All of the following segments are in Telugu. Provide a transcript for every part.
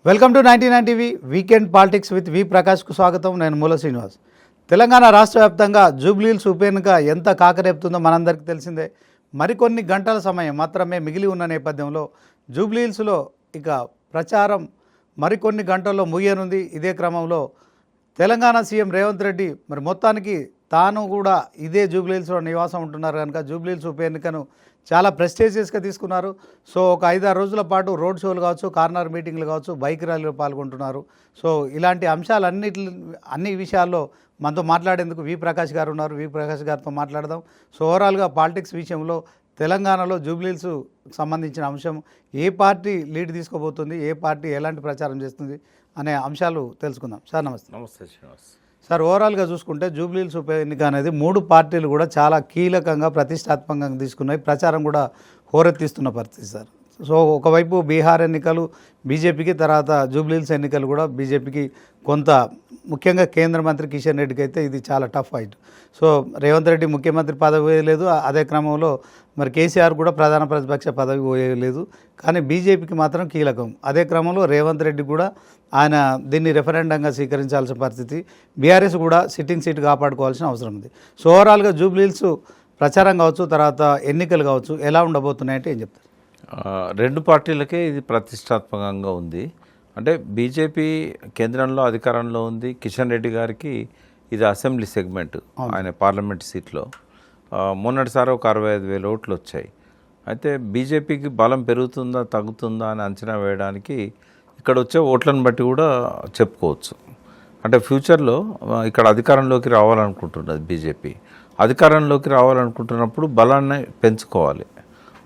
Welcome to 99 TV weekend politics with V ప్రకాష్కు స్వాగతం. నేను మూల శ్రీనివాస్. తెలంగాణ రాష్ట్ర వ్యాప్తంగా జూబ్లీహిల్స్ ఉప ఎన్నిక ఎంత కాకరేపుతుందో మనందరికీ తెలిసిందే. మరికొన్ని గంటల సమయం మాత్రమే మిగిలి ఉన్న నేపథ్యంలో జూబ్లీహిల్స్లో ఇక ప్రచారం మరికొన్ని గంటల్లో ముగియనుంది. ఇదే క్రమంలో తెలంగాణ సీఎం రేవంత్ రెడ్డి మరి మొత్తానికి తాను కూడా ఇదే జూబ్లీహిల్స్లో నివాసం ఉంటున్నారు కనుక జూబ్లీహిల్స్ ఉప ఎన్నికను చాలా ప్రెస్టీజియస్గా తీసుకున్నారు. సో ఒక 5-6 రోజుల పాటు రోడ్ షోలు కావచ్చు, కార్నర్ మీటింగ్లు కావచ్చు, బైక్ ర్యాలీలో పాల్గొంటున్నారు. సో ఇలాంటి అన్ని విషయాల్లో మనతో మాట్లాడేందుకు వి ప్రకాష్ గారు ఉన్నారు. వి ప్రకాష్ గారితో మాట్లాడదాం. సో ఓవరాల్గా పాలిటిక్స్ విషయంలో తెలంగాణలో జూబ్లీహిల్స్ సంబంధించిన అంశం ఏ పార్టీ లీడ్ తీసుకోబోతుంది, ఏ పార్టీ ఎలాంటి ప్రచారం చేస్తుంది అనే అంశాలు తెలుసుకుందాం. సార్ నమస్తే. నమస్తే శ్రీనివాస్. సార్ ఓవరాల్గా చూసుకుంటే జూబ్లీహిల్స్ ఉప ఎన్నిక అనేది 3 పార్టీలు కూడా చాలా కీలకంగా ప్రతిష్టాత్మకంగా తీసుకున్నాయి. ప్రచారం కూడా హోరెత్తిస్తున్న పరిస్థితి సార్. సో ఒకవైపు బీహార్ ఎన్నికలు బీజేపీకి, తర్వాత జూబ్లీహిల్స్ ఎన్నికలు కూడా బీజేపీకి కొంత, ముఖ్యంగా కేంద్ర మంత్రి కిషన్ రెడ్డికి అయితే ఇది చాలా tough fight. So Revanth Reddy ముఖ్యమంత్రి పదవి వేయలేదు, అదే క్రమంలో మరి కేసీఆర్ కూడా ప్రధాన ప్రతిపక్ష పదవి వేయలేదు. కానీ బీజేపీకి మాత్రం కీలకం. అదే క్రమంలో రేవంత్ రెడ్డి కూడా ఆయన దీన్ని రెఫరెండంగా స్వీకరించాల్సిన పరిస్థితి, బీఆర్ఎస్ కూడా సిట్టింగ్ సీట్ కాపాడుకోవాల్సిన అవసరం ఉంది. సో ఓవరాల్గా జూబ్లీహిల్స్ ప్రచారం కావచ్చు, తర్వాత ఎన్నికలు కావచ్చు, ఎలా ఉండబోతున్నాయంటే ఏం చెప్తారు? 2 పార్టీలకే ఇది ప్రతిష్టాత్మకంగా ఉంది. అంటే బీజేపీ కేంద్రంలో అధికారంలో ఉంది. కిషన్ రెడ్డి గారికి ఇది అసెంబ్లీ సెగ్మెంట్, ఆయన పార్లమెంట్ సీట్లో. మొన్నటిసారి ఒక 65,000 ఓట్లు వచ్చాయి. అయితే బీజేపీకి బలం పెరుగుతుందా తగ్గుతుందా అని అంచనా వేయడానికి ఇక్కడ వచ్చే ఓట్లను బట్టి కూడా చెప్పుకోవచ్చు. అంటే ఫ్యూచర్లో ఇక్కడ అధికారంలోకి రావాలనుకుంటున్నది బీజేపీ. అధికారంలోకి రావాలనుకుంటున్నప్పుడు బలాన్ని పెంచుకోవాలి.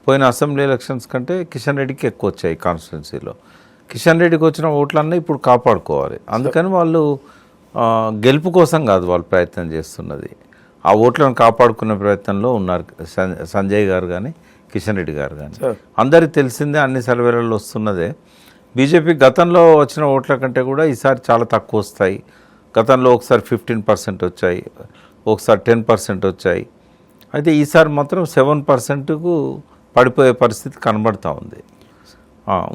పోయిన అసెంబ్లీ ఎలక్షన్స్ కంటే కిషన్ రెడ్డికి ఎక్కువ వచ్చాయి కాన్స్టిట్యున్సీలో. కిషన్ రెడ్డికి వచ్చిన ఓట్లన్నీ ఇప్పుడు కాపాడుకోవాలి. అందుకని వాళ్ళు గెలుపు కోసం కాదు వాళ్ళు ప్రయత్నం చేస్తున్నది, ఆ ఓట్లను కాపాడుకునే ప్రయత్నంలో ఉన్నారు. సంజయ్ గారు కానీ కిషన్ రెడ్డి గారు కానీ అందరికీ తెలిసిందే, అన్ని సర్వేలలో వస్తున్నదే. బీజేపీ గతంలో వచ్చిన ఓట్ల కంటే కూడా ఈసారి చాలా తక్కువ వస్తాయి. గతంలో ఒకసారి 15% వచ్చాయి, ఒకసారి 10% వచ్చాయి. అయితే ఈసారి మాత్రం 7%కు పడిపోయే పరిస్థితి కనబడుతూ ఉంది.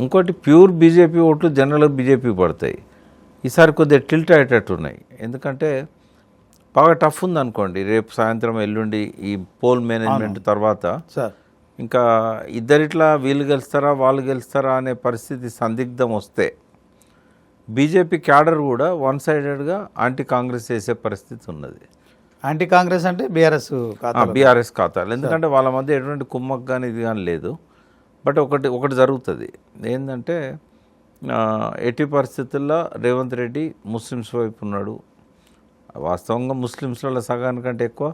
ఇంకోటి ప్యూర్ బీజేపీ ఓట్లు జనరల్గా బీజేపీ పడతాయి. ఈసారి కొద్దిగా టిల్ట్ అయ్యేటట్టు ఉన్నాయి. ఎందుకంటే బాగా టఫ్ ఉంది అనుకోండి, రేపు సాయంత్రం ఎల్లుండి ఈ పోల్ మేనేజ్మెంట్ తర్వాత ఇంకా ఇద్దరిట్లా వీళ్ళు గెలుస్తారా వాళ్ళు గెలుస్తారా అనే పరిస్థితి సందిగ్ధం వస్తే బీజేపీ క్యాడర్ కూడా వన్ సైడెడ్గా యాంటీ కాంగ్రెస్ చేసే పరిస్థితి ఉన్నది. యాంటీ కాంగ్రెస్ అంటే బీఆర్ఎస్ ఖాతాలు. ఎందుకంటే వాళ్ళ మధ్య ఎటువంటి కుమ్మక్ కానీ ఇది కానీ లేదు. బట్ ఒకటి జరుగుతుంది ఏంటంటే, ఎట్టి పరిస్థితుల్లో రేవంత్ రెడ్డి ముస్లిమ్స్ వైపు ఉన్నాడు. వాస్తవంగా ముస్లిమ్స్లలో సగానికంటే ఎక్కువ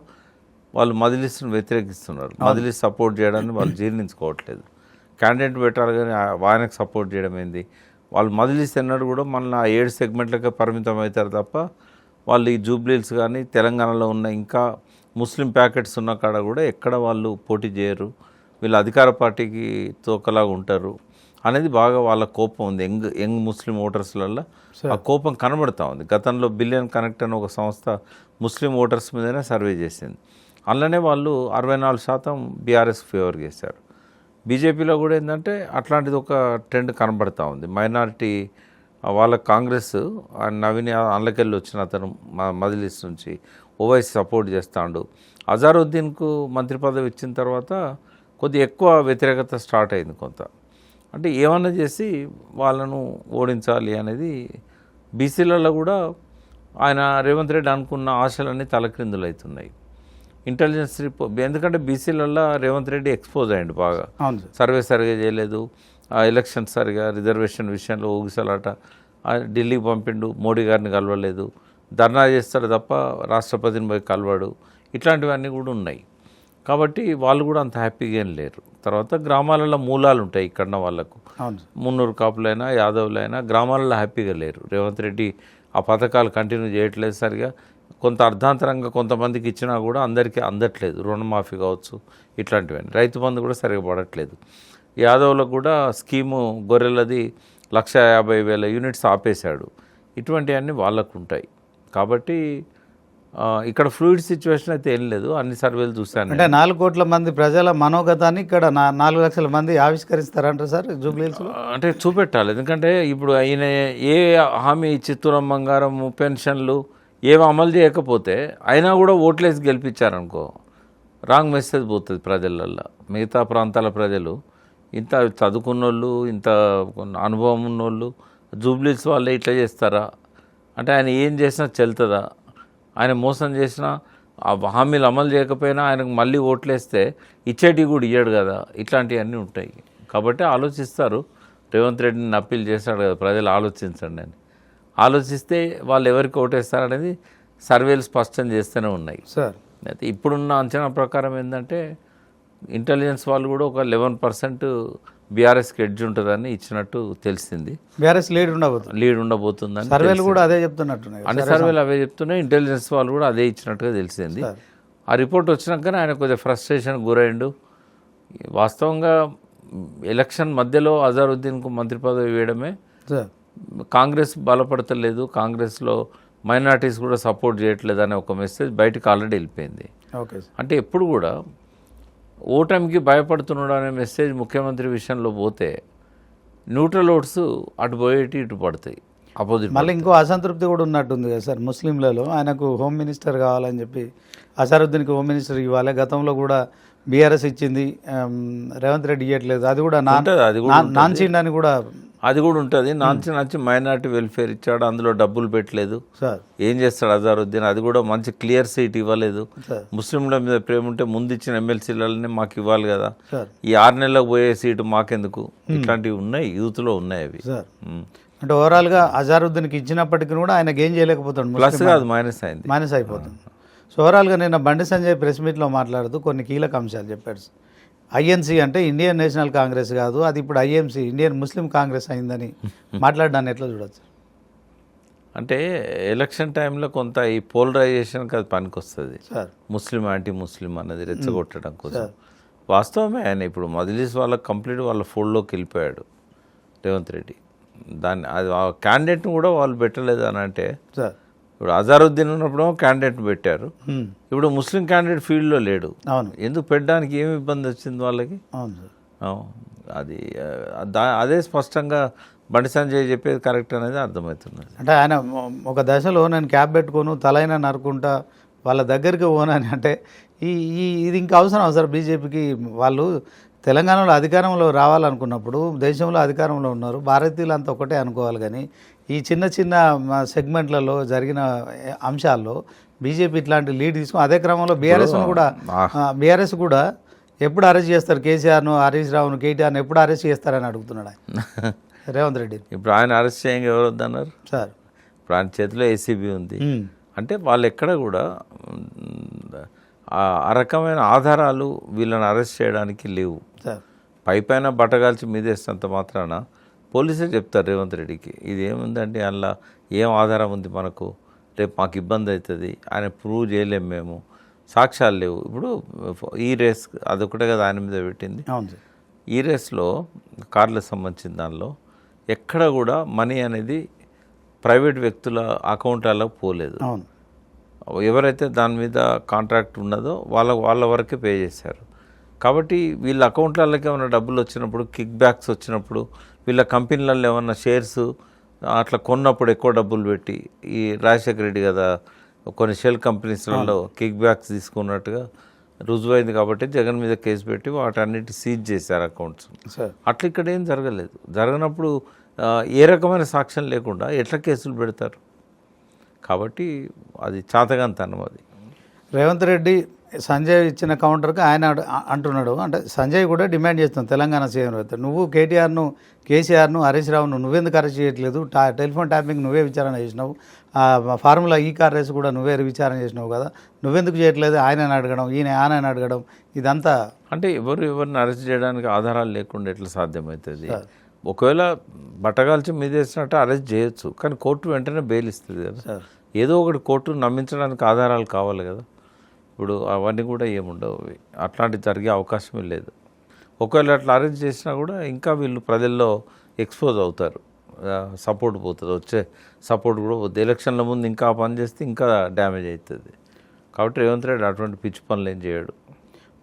వాళ్ళు మజ్లిస్ను వ్యతిరేకిస్తున్నారు. మజ్లిస్ సపోర్ట్ చేయడాన్ని వాళ్ళు జీర్ణించుకోవట్లేదు. క్యాండిడేట్ పెట్టాలి కానీ ఆయనకు సపోర్ట్ చేయడం ఏంది? వాళ్ళు మజ్లిస్ ఎన్నడూ కూడా మన 7 సెగ్మెంట్లకే పరిమితం అవుతారు తప్ప వాళ్ళు ఈ జూబ్లీహిల్స్ కానీ తెలంగాణలో ఉన్న ఇంకా ముస్లిం ప్యాకెట్స్ ఉన్న కాడ కూడా ఎక్కడ వాళ్ళు పోటీ చేయరు. వీళ్ళు అధికార పార్టీకి తోకలాగా ఉంటారు అనేది బాగా వాళ్ళ కోపం ఉంది. యంగ్ ముస్లిం ఓటర్స్లలో ఆ కోపం కనబడుతూ ఉంది. గతంలో బిలియన్ కనెక్ట్ అని ఒక సంస్థ ముస్లిం ఓటర్స్ మీదనే సర్వే చేసింది. అందులోనే వాళ్ళు 64% బీఆర్ఎస్ ఫేవర్ చేశారు. బీజేపీలో కూడా ఏంటంటే అట్లాంటిది ఒక ట్రెండ్ కనబడుతూ ఉంది. మైనారిటీ వాళ్ళ కాంగ్రెస్ నవీన్ అందులోకెళ్ళి వచ్చిన అతను మజ్లిస్ నుంచి ఓవైసీ సపోర్ట్ చేస్తాడు. అజారుద్దీన్కు మంత్రి పదవి ఇచ్చిన తర్వాత కొద్దిగా ఎక్కువ వ్యతిరేకత స్టార్ట్ అయింది కొంత. అంటే ఏమన్నా చేసి వాళ్ళను ఓడించాలి అనేది బీసీలలో కూడా ఆయన రేవంత్ రెడ్డి అనుకున్న ఆశలన్నీ తలక్రిందులు అవుతున్నాయి. ఇంటెలిజెన్స్ రిపోర్ట్, ఎందుకంటే బీసీలలో రేవంత్ రెడ్డి ఎక్స్పోజ్ అయ్యిండు బాగా. సర్వే సరిగా చేయలేదు, ఎలక్షన్ సరిగా, రిజర్వేషన్ విషయంలో ఊగిసలాట, ఢిల్లీకి పంపిండు, మోడీ గారిని కలవలేదు, ధర్నా చేస్తాడు తప్ప రాష్ట్రపతిని పోయి కలవాడు, ఇట్లాంటివన్నీ కూడా ఉన్నాయి. కాబట్టి వాళ్ళు కూడా అంత హ్యాపీగా ఏం లేరు. తర్వాత గ్రామాలలో మూలాలు ఉంటాయి ఇక్కడ వాళ్ళకు, మున్నూరు కాపులైనా యాదవులైనా గ్రామాలలో హ్యాపీగా లేరు. రేవంత్ రెడ్డి ఆ పథకాలు కంటిన్యూ చేయట్లేదు సరిగా, కొంత అర్ధాంతరంగా కొంతమందికి ఇచ్చినా కూడా అందరికీ అందట్లేదు. రుణమాఫీ కావచ్చు, ఇట్లాంటివన్నీ. రైతు బంధు కూడా సరిగా పడట్లేదు. యాదవ్లకు కూడా స్కీము గొర్రెలది 150,000 యూనిట్స్ ఆపేశాడు. ఇటువంటివన్నీ వాళ్ళకు ఉంటాయి. కాబట్టి ఇక్కడ ఫ్లూయిడ్ సిచ్యువేషన్ అయితే ఏం లేదు, అన్ని సర్వేలు చూశాను. అంటే 4 కోట్ల మంది ప్రజల మనోగతాన్ని ఇక్కడ 4 లక్షల మంది ఆవిష్కరిస్తారంటారు సార్ జూబ్లీహిల్స్లో? అంటే చూపెట్టాలి, ఎందుకంటే ఇప్పుడు ఆయన ఏ హామీ చిత్తూరం బంగారం పెన్షన్లు ఏమి అమలు చేయకపోతే అయినా కూడా ఓట్లేసి గెలిపించారనుకో రాంగ్ మెసేజ్ పోతుంది ప్రజలల్లో. మిగతా ప్రాంతాల ప్రజలు ఇంత చదువుకున్నోళ్ళు, ఇంత అనుభవం ఉన్నోళ్ళు జూబ్లీహిల్స్ వాళ్ళే ఇట్లా చేస్తారా అంటే ఆయన ఏం చేసినా చెల్తుందా, ఆయన మోసం చేసినా ఆ హామీలు అమలు చేయకపోయినా ఆయనకు మళ్ళీ ఓట్లేస్తే ఇచ్చేటివి కూడా ఇయ్యాడు కదా, ఇట్లాంటివన్నీ ఉంటాయి. కాబట్టి ఆలోచిస్తారు. రేవంత్ రెడ్డిని అప్పీల్ చేశాడు కదా, ప్రజలు ఆలోచించండి అని. ఆలోచిస్తే వాళ్ళు ఎవరికి ఓటేస్తారనేది సర్వేలు స్పష్టం చేస్తూనే ఉన్నాయి సార్. అయితే ఇప్పుడున్న అంచనా ప్రకారం ఏంటంటే ఇంటెలిజెన్స్ వాళ్ళు కూడా ఒక 11% బీఆర్ఎస్కి ఎడ్జ్ ఉంటుందని ఇచ్చినట్టు తెలిసింది. బీఆర్ఎస్ లీడ్ ఉండబోతుందని సర్వేలు కూడా అదే చెప్తున్నట్టున్నాయి. అన్ని సర్వేలు అవే చెప్తున్నాయి, ఇంటెలిజెన్స్ వాళ్ళు కూడా అదే ఇచ్చినట్టుగా తెలిసింది. ఆ రిపోర్ట్ వచ్చినాకనే ఆయన కొంచెం ఫ్రస్ట్రేషన్ గురైండు. వాస్తవంగా ఎలక్షన్ మధ్యలో అజారుద్దీన్కు మంత్రి పదవి ఇవ్వడమే కాంగ్రెస్ బలపడతలేదు, కాంగ్రెస్లో మైనార్టీస్ కూడా సపోర్ట్ చేయట్లేదు అనే ఒక మెసేజ్ బయటకు ఆల్రెడీ వెళ్ళిపోయింది. అంటే ఎప్పుడు కూడా ఓటమికి భయపడుతున్నాడు అనే మెసేజ్ ముఖ్యమంత్రి విషయంలో పోతే న్యూట్రల్ ఓట్స్ అటు పోయేటి ఇటు పడతాయి, అపోజిట్. మళ్ళీ ఇంకో అసంతృప్తి కూడా ఉన్నట్టుంది కదా సార్ ముస్లింలలో. ఆయనకు హోమ్ మినిస్టర్ కావాలని చెప్పి అజారుద్దీన్కి హోమ్ మినిస్టర్ ఇవ్వాలి. గతంలో కూడా బీఆర్ఎస్ ఇచ్చింది, రేవంత్ రెడ్డి ఇవ్వట్లేదు. అది కూడా నాన్చిండి అని కూడా అది కూడా ఉంటుంది. నాంచి మైనార్టీ వెల్ఫేర్ ఇచ్చాడు, అందులో డబ్బులు పెట్టలేదు సార్. ఏం చేస్తాడు అజారుద్దీన్? అది కూడా మంచి క్లియర్ సీట్ ఇవ్వలేదు. ముస్లింల మీద ప్రేమ ఉంటే ముందు ఇచ్చిన ఎమ్మెల్సీలనే మాకు ఇవ్వాలి కదా, ఈ 6 నెలలకు పోయే సీటు మాకెందుకు? ఇట్లాంటివి ఉన్నాయి, యూత్లో ఉన్నాయి అవి. అంటే ఓవరాల్గా అజారుద్దీన్కి ఇచ్చినప్పటికీ కూడా ఆయన గేమ్ చేయలేకపోతాడు, ప్లస్ కాదు మైనస్ అయిపోతుంది. సో ఓవరాల్గా నిన్న బండి సంజయ్ ప్రెస్ మీట్లో మాట్లాడుతూ కొన్ని కీలక అంశాలు చెప్పాడు. ఐఎన్సీ అంటే ఇండియన్ నేషనల్ కాంగ్రెస్ కాదు, అది ఇప్పుడు ఐఎంసీ ఇండియన్ ముస్లిం కాంగ్రెస్ అయిందని మాట్లాడడాన్ని ఎట్లా చూడొచ్చు? అంటే ఎలక్షన్ టైంలో కొంత ఈ పోలరైజేషన్కి అది పనికొస్తుంది, ముస్లిం యాంటీ ముస్లిం అనేది రెచ్చగొట్టడం కోసం. వాస్తవమే, ఆయన ఇప్పుడు మజ్లిస్ వాళ్ళకి కంప్లీట్ వాళ్ళ ఫోల్డ్లోకి వెళ్ళిపోయాడు రేవంత్ రెడ్డి. దాన్ని అది క్యాండిడేట్ని కూడా వాళ్ళు పెట్టలేదు అని అంటే, ఇప్పుడు అజారుద్దీన్ ఉన్నప్పుడు క్యాండిడేట్ని పెట్టారు, ఇప్పుడు ముస్లిం క్యాండిడేట్ ఫీల్డ్లో లేడు. ఎందుకు పెట్టడానికి ఏమి ఇబ్బంది వచ్చింది వాళ్ళకి? అది అదే స్పష్టంగా బండి సంజయ్ చెప్పేది కరెక్ట్ అనేది అర్థమవుతున్నది. అంటే ఆయన ఒక దశలో నేను క్యాబ్ పెట్టుకోను తలైనా నరుకుంటా వాళ్ళ దగ్గరికి పోనని, అంటే ఇది ఇంకా అవసరం సార్ బీజేపీకి? వాళ్ళు తెలంగాణలో అధికారంలో రావాలనుకున్నప్పుడు దేశంలో అధికారంలో ఉన్నారు, భారతీయులు అంతా ఒకటే అనుకోవాలి. కానీ ఈ చిన్న చిన్న సెగ్మెంట్లలో జరిగిన అంశాల్లో బీజేపీ ఇట్లాంటి లీడ్ తీసుకుని అదే క్రమంలో బీఆర్ఎస్ కూడా ఎప్పుడు అరెస్ట్ చేస్తారు కేసీఆర్ను, హరీష్ రావును, కేటీఆర్ను ఎప్పుడు అరెస్ట్ చేస్తారని అడుగుతున్నాడు ఆయన రేవంత్ రెడ్డి. ఇప్పుడు ఆయన అరెస్ట్ చేయంగా ఎవరు వద్దన్నారు సార్? ఇప్పుడు ఆయన చేతిలో ఏసీబీ ఉంది. అంటే వాళ్ళు ఎక్కడ కూడా ఆ రకమైన ఆధారాలు వీళ్ళని అరెస్ట్ చేయడానికి లేవు. పైపైన బట్టగాల్చి మీదేసినంత మాత్రాన పోలీసే చెప్తారు రేవంత్ రెడ్డికి ఇది ఏముందండి, అందులో ఏం ఆధారం ఉంది మనకు, రేపు మాకు ఇబ్బంది అవుతుంది, ఆయన ప్రూవ్ చేయలేము, మేము సాక్ష్యాలు లేవు. ఇప్పుడు ఈ రేస్ అదొకటే కదా ఆయన మీద పెట్టింది. ఈ రేస్లో కార్లకు సంబంధించిన దానిలో ఎక్కడ కూడా మనీ అనేది ప్రైవేట్ వ్యక్తుల అకౌంట్లకు పోలేదు. ఎవరైతే దాని మీద కాంట్రాక్ట్ ఉన్నదో వాళ్ళ వరకే పే చేశారు. కాబట్టి వీళ్ళ అకౌంట్లకి ఏమైనా డబ్బులు వచ్చినప్పుడు, కిక్ బ్యాక్స్ వచ్చినప్పుడు, వీళ్ళ కంపెనీలలో ఏమన్నా షేర్స్ అట్లా కొన్నప్పుడు ఎక్కువ డబ్బులు పెట్టి, ఈ రాజశేఖర రెడ్డి కదా కొన్ని షెల్ కంపెనీస్లలో కిక్ బ్యాక్స్ తీసుకున్నట్టుగా రుజువైంది. కాబట్టి జగన్ మీద కేసు పెట్టి వాటన్నిటి సీజ్ చేశారు అకౌంట్స్. అట్లా ఇక్కడ ఏం జరగలేదు. జరగనప్పుడు ఏ రకమైన సాక్ష్యం లేకుండా ఎట్లా కేసులు పెడతారు? కాబట్టి అది చాతగాంతనం. అది రేవంత్ రెడ్డి సంజయ్ ఇచ్చిన కౌంటర్కి ఆయన అంటున్నాడు, అంటే సంజయ్ కూడా డిమాండ్ చేస్తున్నాడు తెలంగాణ సీఎం అయితే, నువ్వు కేసీఆర్ను, హరీష్ రావును నువ్వెందుకు అరెస్ట్ చేయట్లేదు? టెలిఫోన్ ట్యాపింగ్ నువ్వే విచారణ చేసినావు, ఫార్ములా ఈ కార్ రేస్ కూడా నువ్వే విచారణ చేసినావు కదా, నువ్వెందుకు చేయట్లేదు? ఆయనని అడగడం, ఆయనని అడగడం, ఇదంతా అంటే ఎవరిని అరెస్ట్ చేయడానికి ఆధారాలు లేకుండా ఎట్లా సాధ్యమవుతుంది? ఒకవేళ బట్టగాల్చి మీదేసినట్టు అరెస్ట్ చేయొచ్చు, కానీ కోర్టు వెంటనే బెయిల్ ఇస్తుంది కదా. ఏదో ఒకటి కోర్టు నమ్మించడానికి ఆధారాలు కావాలి కదా. ఇప్పుడు అవన్నీ కూడా ఏముండవు, అట్లాంటివి జరిగే అవకాశమే లేదు. ఒకవేళ అట్లా అరెస్ట్ చేసినా కూడా ఇంకా వీళ్ళు ప్రజల్లో ఎక్స్పోజ్ అవుతారు, సపోర్ట్ పోతుంది, వచ్చే సపోర్ట్ కూడా పోతుంది. ఎలక్షన్ల ముందు ఇంకా పని చేస్తే ఇంకా డ్యామేజ్ అవుతుంది. కాబట్టి రేవంత్ రెడ్డి అటువంటి పిచ్చి పనులు ఏం చేయడు.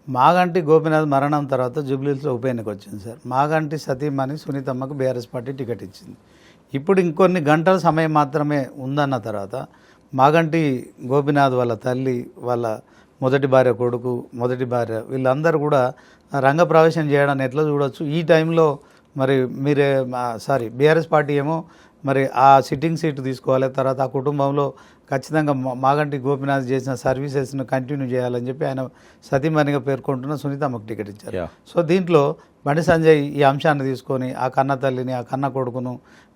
మాగంటి గోపీనాథ్ మరణం తర్వాత జూబ్లీహిల్స్లో ఉప ఎన్నిక వచ్చింది సార్. మాగంటి సతీమణి సునీతమ్మకు బీఆర్ఎస్ పార్టీ టికెట్ ఇచ్చింది. ఇప్పుడు ఇంకొన్ని గంటల సమయం మాత్రమే ఉందన్న తర్వాత మాగంటి గోపీనాథ్ వాళ్ళ తల్లి, వాళ్ళ మొదటి భార్య కొడుకు, మొదటి భార్య వీళ్ళందరూ కూడా రంగప్రవేశం చేయడాన్ని ఎట్లా చూడొచ్చు? ఈ టైంలో మరి మీరే బీఆర్ఎస్ పార్టీ ఏమో మరి ఆ సిట్టింగ్ సీట్ తీసుకోవాలి, తర్వాత ఆ కుటుంబంలో ఖచ్చితంగా మాగంటి గోపీనాథ్ చేసిన సర్వీసెస్ను కంటిన్యూ చేయాలని చెప్పి ఆయన సతీమణిగా పేర్కొంటున్న సునీతమ్మకు టికెట్ ఇచ్చారు. సో దీంట్లో బండి సంజయ్ ఈ అంశాన్ని తీసుకొని ఆ కన్న తల్లిని, ఆ కన్న కొడుకును,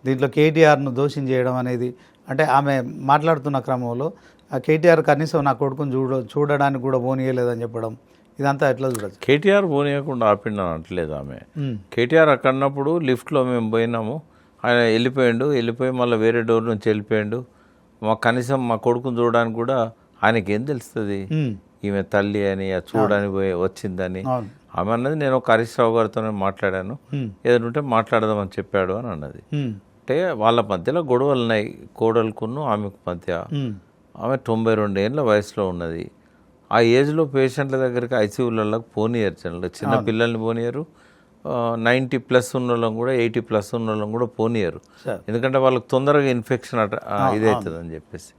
దీంట్లో కేటీఆర్ను దోషం చేయడం అనేది, అంటే ఆమె మాట్లాడుతున్న క్రమంలో ఆ కేటీఆర్ కనీసం నా కొడుకును చూడడానికి కూడా పోనీయలేదని చెప్పడం, ఇదంతా ఎట్లా చూడచ్చు? కేటీఆర్ పోనీయకుండా ఆపిండని అంటలేదు ఆమె. కేటీఆర్ అక్కడన్నప్పుడు లిఫ్ట్లో మేము పోయినాము, ఆయన వెళ్ళిపోయి మళ్ళీ వేరే డోర్ నుంచి వెళ్ళిపోయాడు. కనీసం మా కొడుకుని చూడడానికి కూడా ఆయనకి ఏం తెలుస్తుంది ఈమె తల్లి అని, చూడడానికి వచ్చిందని. ఆమె అన్నది నేను ఒక హరీష్ రావు గారితోనే మాట్లాడాను, ఏదైనా ఉంటే మాట్లాడదామని చెప్పాడు అని అన్నది. అంటే వాళ్ళ మధ్యలో గొడవలు ఉన్నాయి, కోడలుకును ఆమెకు మధ్య. ఆమె 92 ఏళ్ళ వయసులో ఉన్నది. ఆ ఏజ్లో పేషెంట్ల దగ్గరికి ఐసీయూలలోకి పోనీయరు, జనరల్ చిన్న పిల్లల్ని పోనీయరు, 90+ ఉన్న వాళ్ళని కూడా 80+ ఉన్న వాళ్ళని కూడా పోనీయరు. ఎందుకంటే వాళ్ళకి తొందరగా ఇన్ఫెక్షన్ ఇదవుతుంది అని చెప్పేసి.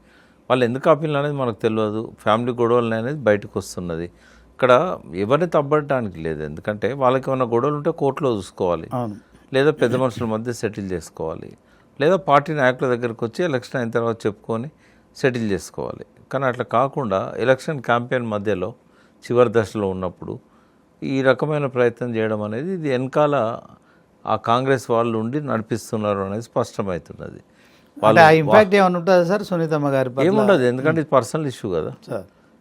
వాళ్ళు ఎందుకు ఆపిల్ అనేది మనకు తెలియదు. ఫ్యామిలీ గొడవలు అనేది బయటకు వస్తున్నది. ఇక్కడ ఎవరిని తప్పడానికి లేదు, ఎందుకంటే వాళ్ళకి ఏమైనా గొడవలు ఉంటే కోర్టులో చూసుకోవాలి, లేదా పెద్ద మనుషుల మధ్య సెటిల్ చేసుకోవాలి, లేదా పార్టీ నాయకుల దగ్గరికి వచ్చి ఎలక్షన్ అయిన తర్వాత చెప్పుకొని సెటిల్ చేసుకోవాలి. కానీ అట్లా కాకుండా ఎలక్షన్ క్యాంపెయిన్ మధ్యలో చివరి దశలో ఉన్నప్పుడు ఈ రకమైన ప్రయత్నం చేయడం అనేది, ఇది వెనకాల ఆ కాంగ్రెస్ వాళ్ళు ఉండి నడిపిస్తున్నారు అనేది స్పష్టమవుతున్నది. ఇంపాక్ట్ ఏమైనా ఉంటుందా సార్ సునీతమ్మ గారి? ఏముండదు, ఎందుకంటే ఇది పర్సనల్ ఇష్యూ కదా.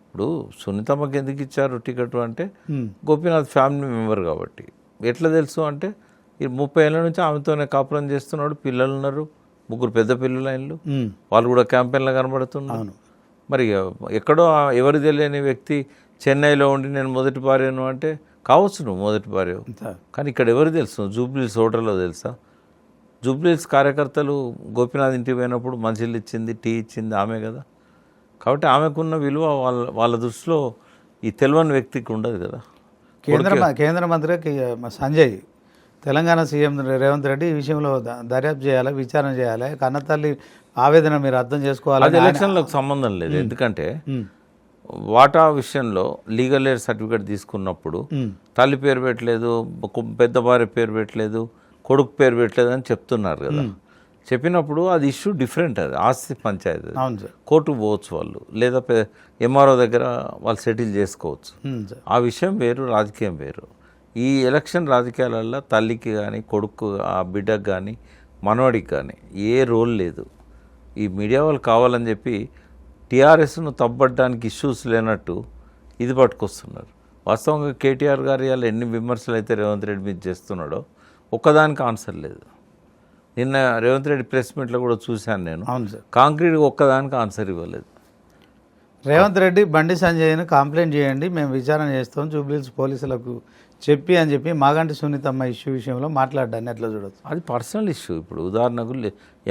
ఇప్పుడు సునీతమ్మకి ఎందుకు ఇచ్చారు టికెట్ అంటే గోపీనాథ్ ఫ్యామిలీ మెంబర్ కాబట్టి. ఎట్లా తెలుసు అంటే ఈ 30 ఏళ్ళ నుంచి ఆమెతోనే కాపురం చేస్తున్నాడు, పిల్లలు ఉన్నారు, 3 పెద్ద పిల్లలు ఆయనలు, వాళ్ళు కూడా క్యాంపెయిన్లో కనబడుతున్నారు. మరి ఎక్కడో ఎవరు తెలియని వ్యక్తి చెన్నైలో ఉండి నేను మొదటి భార్యను అంటే కావచ్చు నువ్వు మొదటి భార్య, కానీ ఇక్కడ ఎవరు తెలుసు? జూబ్లీహిల్స్ హోటల్లో తెలుసా? జూబ్లీహిల్స్ కార్యకర్తలు గోపీనాథ్ ఇంటికి పోయినప్పుడు మంచిలు ఇచ్చింది, టీ ఇచ్చింది ఆమె కదా. కాబట్టి ఆమెకున్న విలువ వాళ్ళ దృష్టిలో ఈ తెలియని వ్యక్తికి ఉండదు కదా. కేంద్ర మంత్రి సంజయ్, తెలంగాణ సీఎం రేవంత్ రెడ్డి ఈ విషయంలో దర్యాప్తు చేయాలి, విచారణ చేయాలి, కన్నతల్లి ఆవేదన మీరు అర్థం చేసుకోవాలి. అది ఎలక్షన్లకు సంబంధం లేదు, ఎందుకంటే వాటా విషయంలో లీగల్ ఎయిడ్ సర్టిఫికేట్ తీసుకున్నప్పుడు తల్లి పేరు పెట్టలేదు, పెద్ద భార్య పేరు పెట్టలేదు, కొడుకు పేరు పెట్టలేదు అని చెప్తున్నారు కదా. చెప్పినప్పుడు అది ఇష్యూ డిఫరెంట్, అది ఆస్తి పంచాయతీ, కోర్టుకు పోవచ్చు వాళ్ళు, లేదా ఎంఆర్ఓ దగ్గర వాళ్ళు సెటిల్ చేసుకోవచ్చు. ఆ విషయం వేరు, రాజకీయం వేరు. ఈ ఎలక్షన్ రాజకీయాలలో తల్లికి కానీ, కొడుకు, ఆ బిడ్డకు కానీ, మనవడికి కానీ ఏ రోల్ లేదు. ఈ మీడియా వాళ్ళు కావాలని చెప్పి టీఆర్ఎస్ను తప్పడానికి ఇష్యూస్ లేనట్టు ఇది పట్టుకొస్తున్నారు. వాస్తవంగా కేటీఆర్ గారు ఇవాళ ఎన్ని విమర్శలు అయితే రేవంత్ రెడ్డి మీద చేస్తున్నాడో ఒక్కదానికి ఆన్సర్ లేదు. నిన్న రేవంత్ రెడ్డి ప్రెస్ మీట్లో కూడా చూశాను నేను. అవును సార్, కాంక్రీట్గా ఒక్కదానికి ఆన్సర్ ఇవ్వలేదు. రేవంత్ రెడ్డి బండి సంజయ్ను కంప్లైంట్ చేయండి, మేము విచారణ చేస్తాం జూబ్లీహిల్స్ పోలీసులకు అని చెప్పి మాగంటి సునీతమ్మ ఇష్యూ విషయంలో మాట్లాడడాన్ని ఎట్లా చూడవచ్చు? అది పర్సనల్ ఇష్యూ. ఇప్పుడు ఉదాహరణకు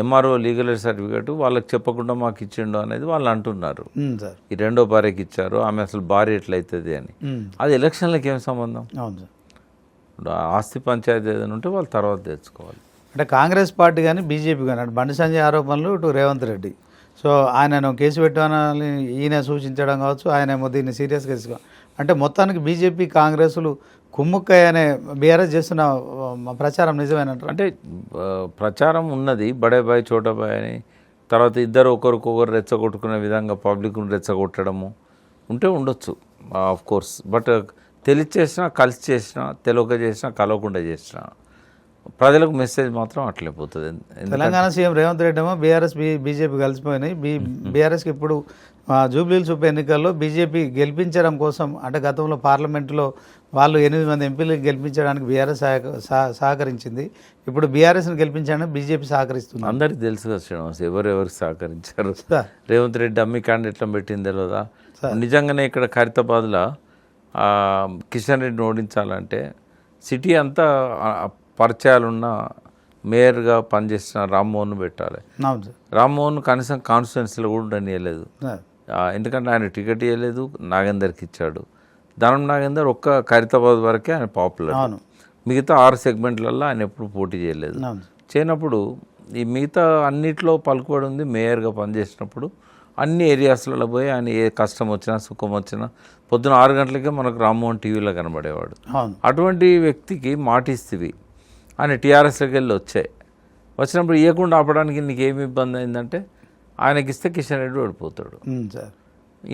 ఎంఆర్ఓ లీగల్ ఎయిడ్ సర్టిఫికేట్ వాళ్ళకి చెప్పకుండా మాకు ఇచ్చిండు అనేది వాళ్ళు అంటున్నారు. సార్ ఈ రెండో భార్యకి ఇచ్చారు, ఆమె అసలు భార్య ఎట్లయితుంది అని. అది ఎలక్షన్లకు ఏం సంబంధం? అవును సార్, ఇప్పుడు ఆస్తి పంచాయతీ ఏదైనా ఉంటే వాళ్ళు తర్వాత తెచ్చుకోవాలి. అంటే కాంగ్రెస్ పార్టీ కానీ బీజేపీ కానీ అటు బండి సంజయ్ ఆరోపణలు, ఇటు రేవంత్ రెడ్డి. సో ఆయనను కేసు పెట్టాలని ఈయన సూచించడం కావచ్చు, ఆయనేమో దీన్ని సీరియస్గా తీసుకోవాలి. అంటే మొత్తానికి బీజేపీ కాంగ్రెస్లు కుమ్ముక్కయ్య అనే బీఆర్ఎస్ చేస్తున్న ప్రచారం నిజమేనంటారు? అంటే ప్రచారం ఉన్నది, బడే బాయ్ చోటా బాయ్ అని. తర్వాత ఇద్దరు ఒకరికొకరు రెచ్చగొట్టుకునే విధంగా పబ్లిక్ను రెచ్చగొట్టడము ఉంటే ఉండొచ్చు ఆఫ్ కోర్స్. బట్ తెలియచేసినా, కలిసి చేసినా, తెలియక చేసినా, కలవకుండా చేసినా ప్రజలకు మెసేజ్ మాత్రం అట్లే పోతుంది. తెలంగాణ సీఎం రేవంత్ రెడ్డి ఏమో బీఆర్ఎస్ బీజేపీ కలిసిపోయినాయి. బీఆర్ఎస్కి ఇప్పుడు జూబ్లీహిల్స్ ఉప ఎన్నికల్లో బీజేపీ గెలిపించడం కోసం, అంటే గతంలో పార్లమెంటులో వాళ్ళు 8 మంది ఎంపీలకు గెలిపించడానికి బీఆర్ఎస్ సహకరించింది. ఇప్పుడు బీఆర్ఎస్ని గెలిపించడానికి బీజేపీ సహకరిస్తుంది. అందరికీ తెలుసు కదా శ్రీనివాస్, ఎవరెవరికి సహకరించారు. రేవంత్ రెడ్డి అమ్మి క్యాండిడేట్లను పెట్టింది తెలియదా? నిజంగానే ఇక్కడ ఖైరతాబాద్లో కిషన్ రెడ్డిని ఓడించాలంటే సిటీ అంతా పరిచయాలున్న మేయర్గా పనిచేసిన రామ్మోహన్ పెట్టాలి. రామ్మోహన్ కనీసం కాన్స్టిట్యున్సీలో కూడా ఉండనియలేదు. ఎందుకంటే ఆయన టికెట్ ఇవ్వలేదు, నాగేందర్కి ఇచ్చాడు. దానం నాగేందర్ ఒక్క ఖైరతాబాద్ వరకే ఆయన పాపులర్. అవును మిగతా 6 సెగ్మెంట్లలో ఆయన ఎప్పుడు పోటీ చేయలేదు. అవును చేయనప్పుడు ఈ మిగతా అన్నిట్లో పలుకుబడి ఉంది. మేయర్గా పనిచేసినప్పుడు అన్ని ఏరియాస్లలో పోయి ఆయన ఏ కష్టం వచ్చినా సుఖం వచ్చినా పొద్దున 6 గంటలకే మనకు రామ్మోహన్ టీవీలో కనబడేవాడు. అవును అటువంటి వ్యక్తికి మాటిస్తీవి ఆయన టీఆర్ఎస్లోకి వెళ్ళి వచ్చినప్పుడు ఇవ్వకుండా ఆపడానికి నీకేమి ఇబ్బంది అయిందంటే ఆయనకి ఇస్తే కిషన్ రెడ్డి ఓడిపోతాడు. సార్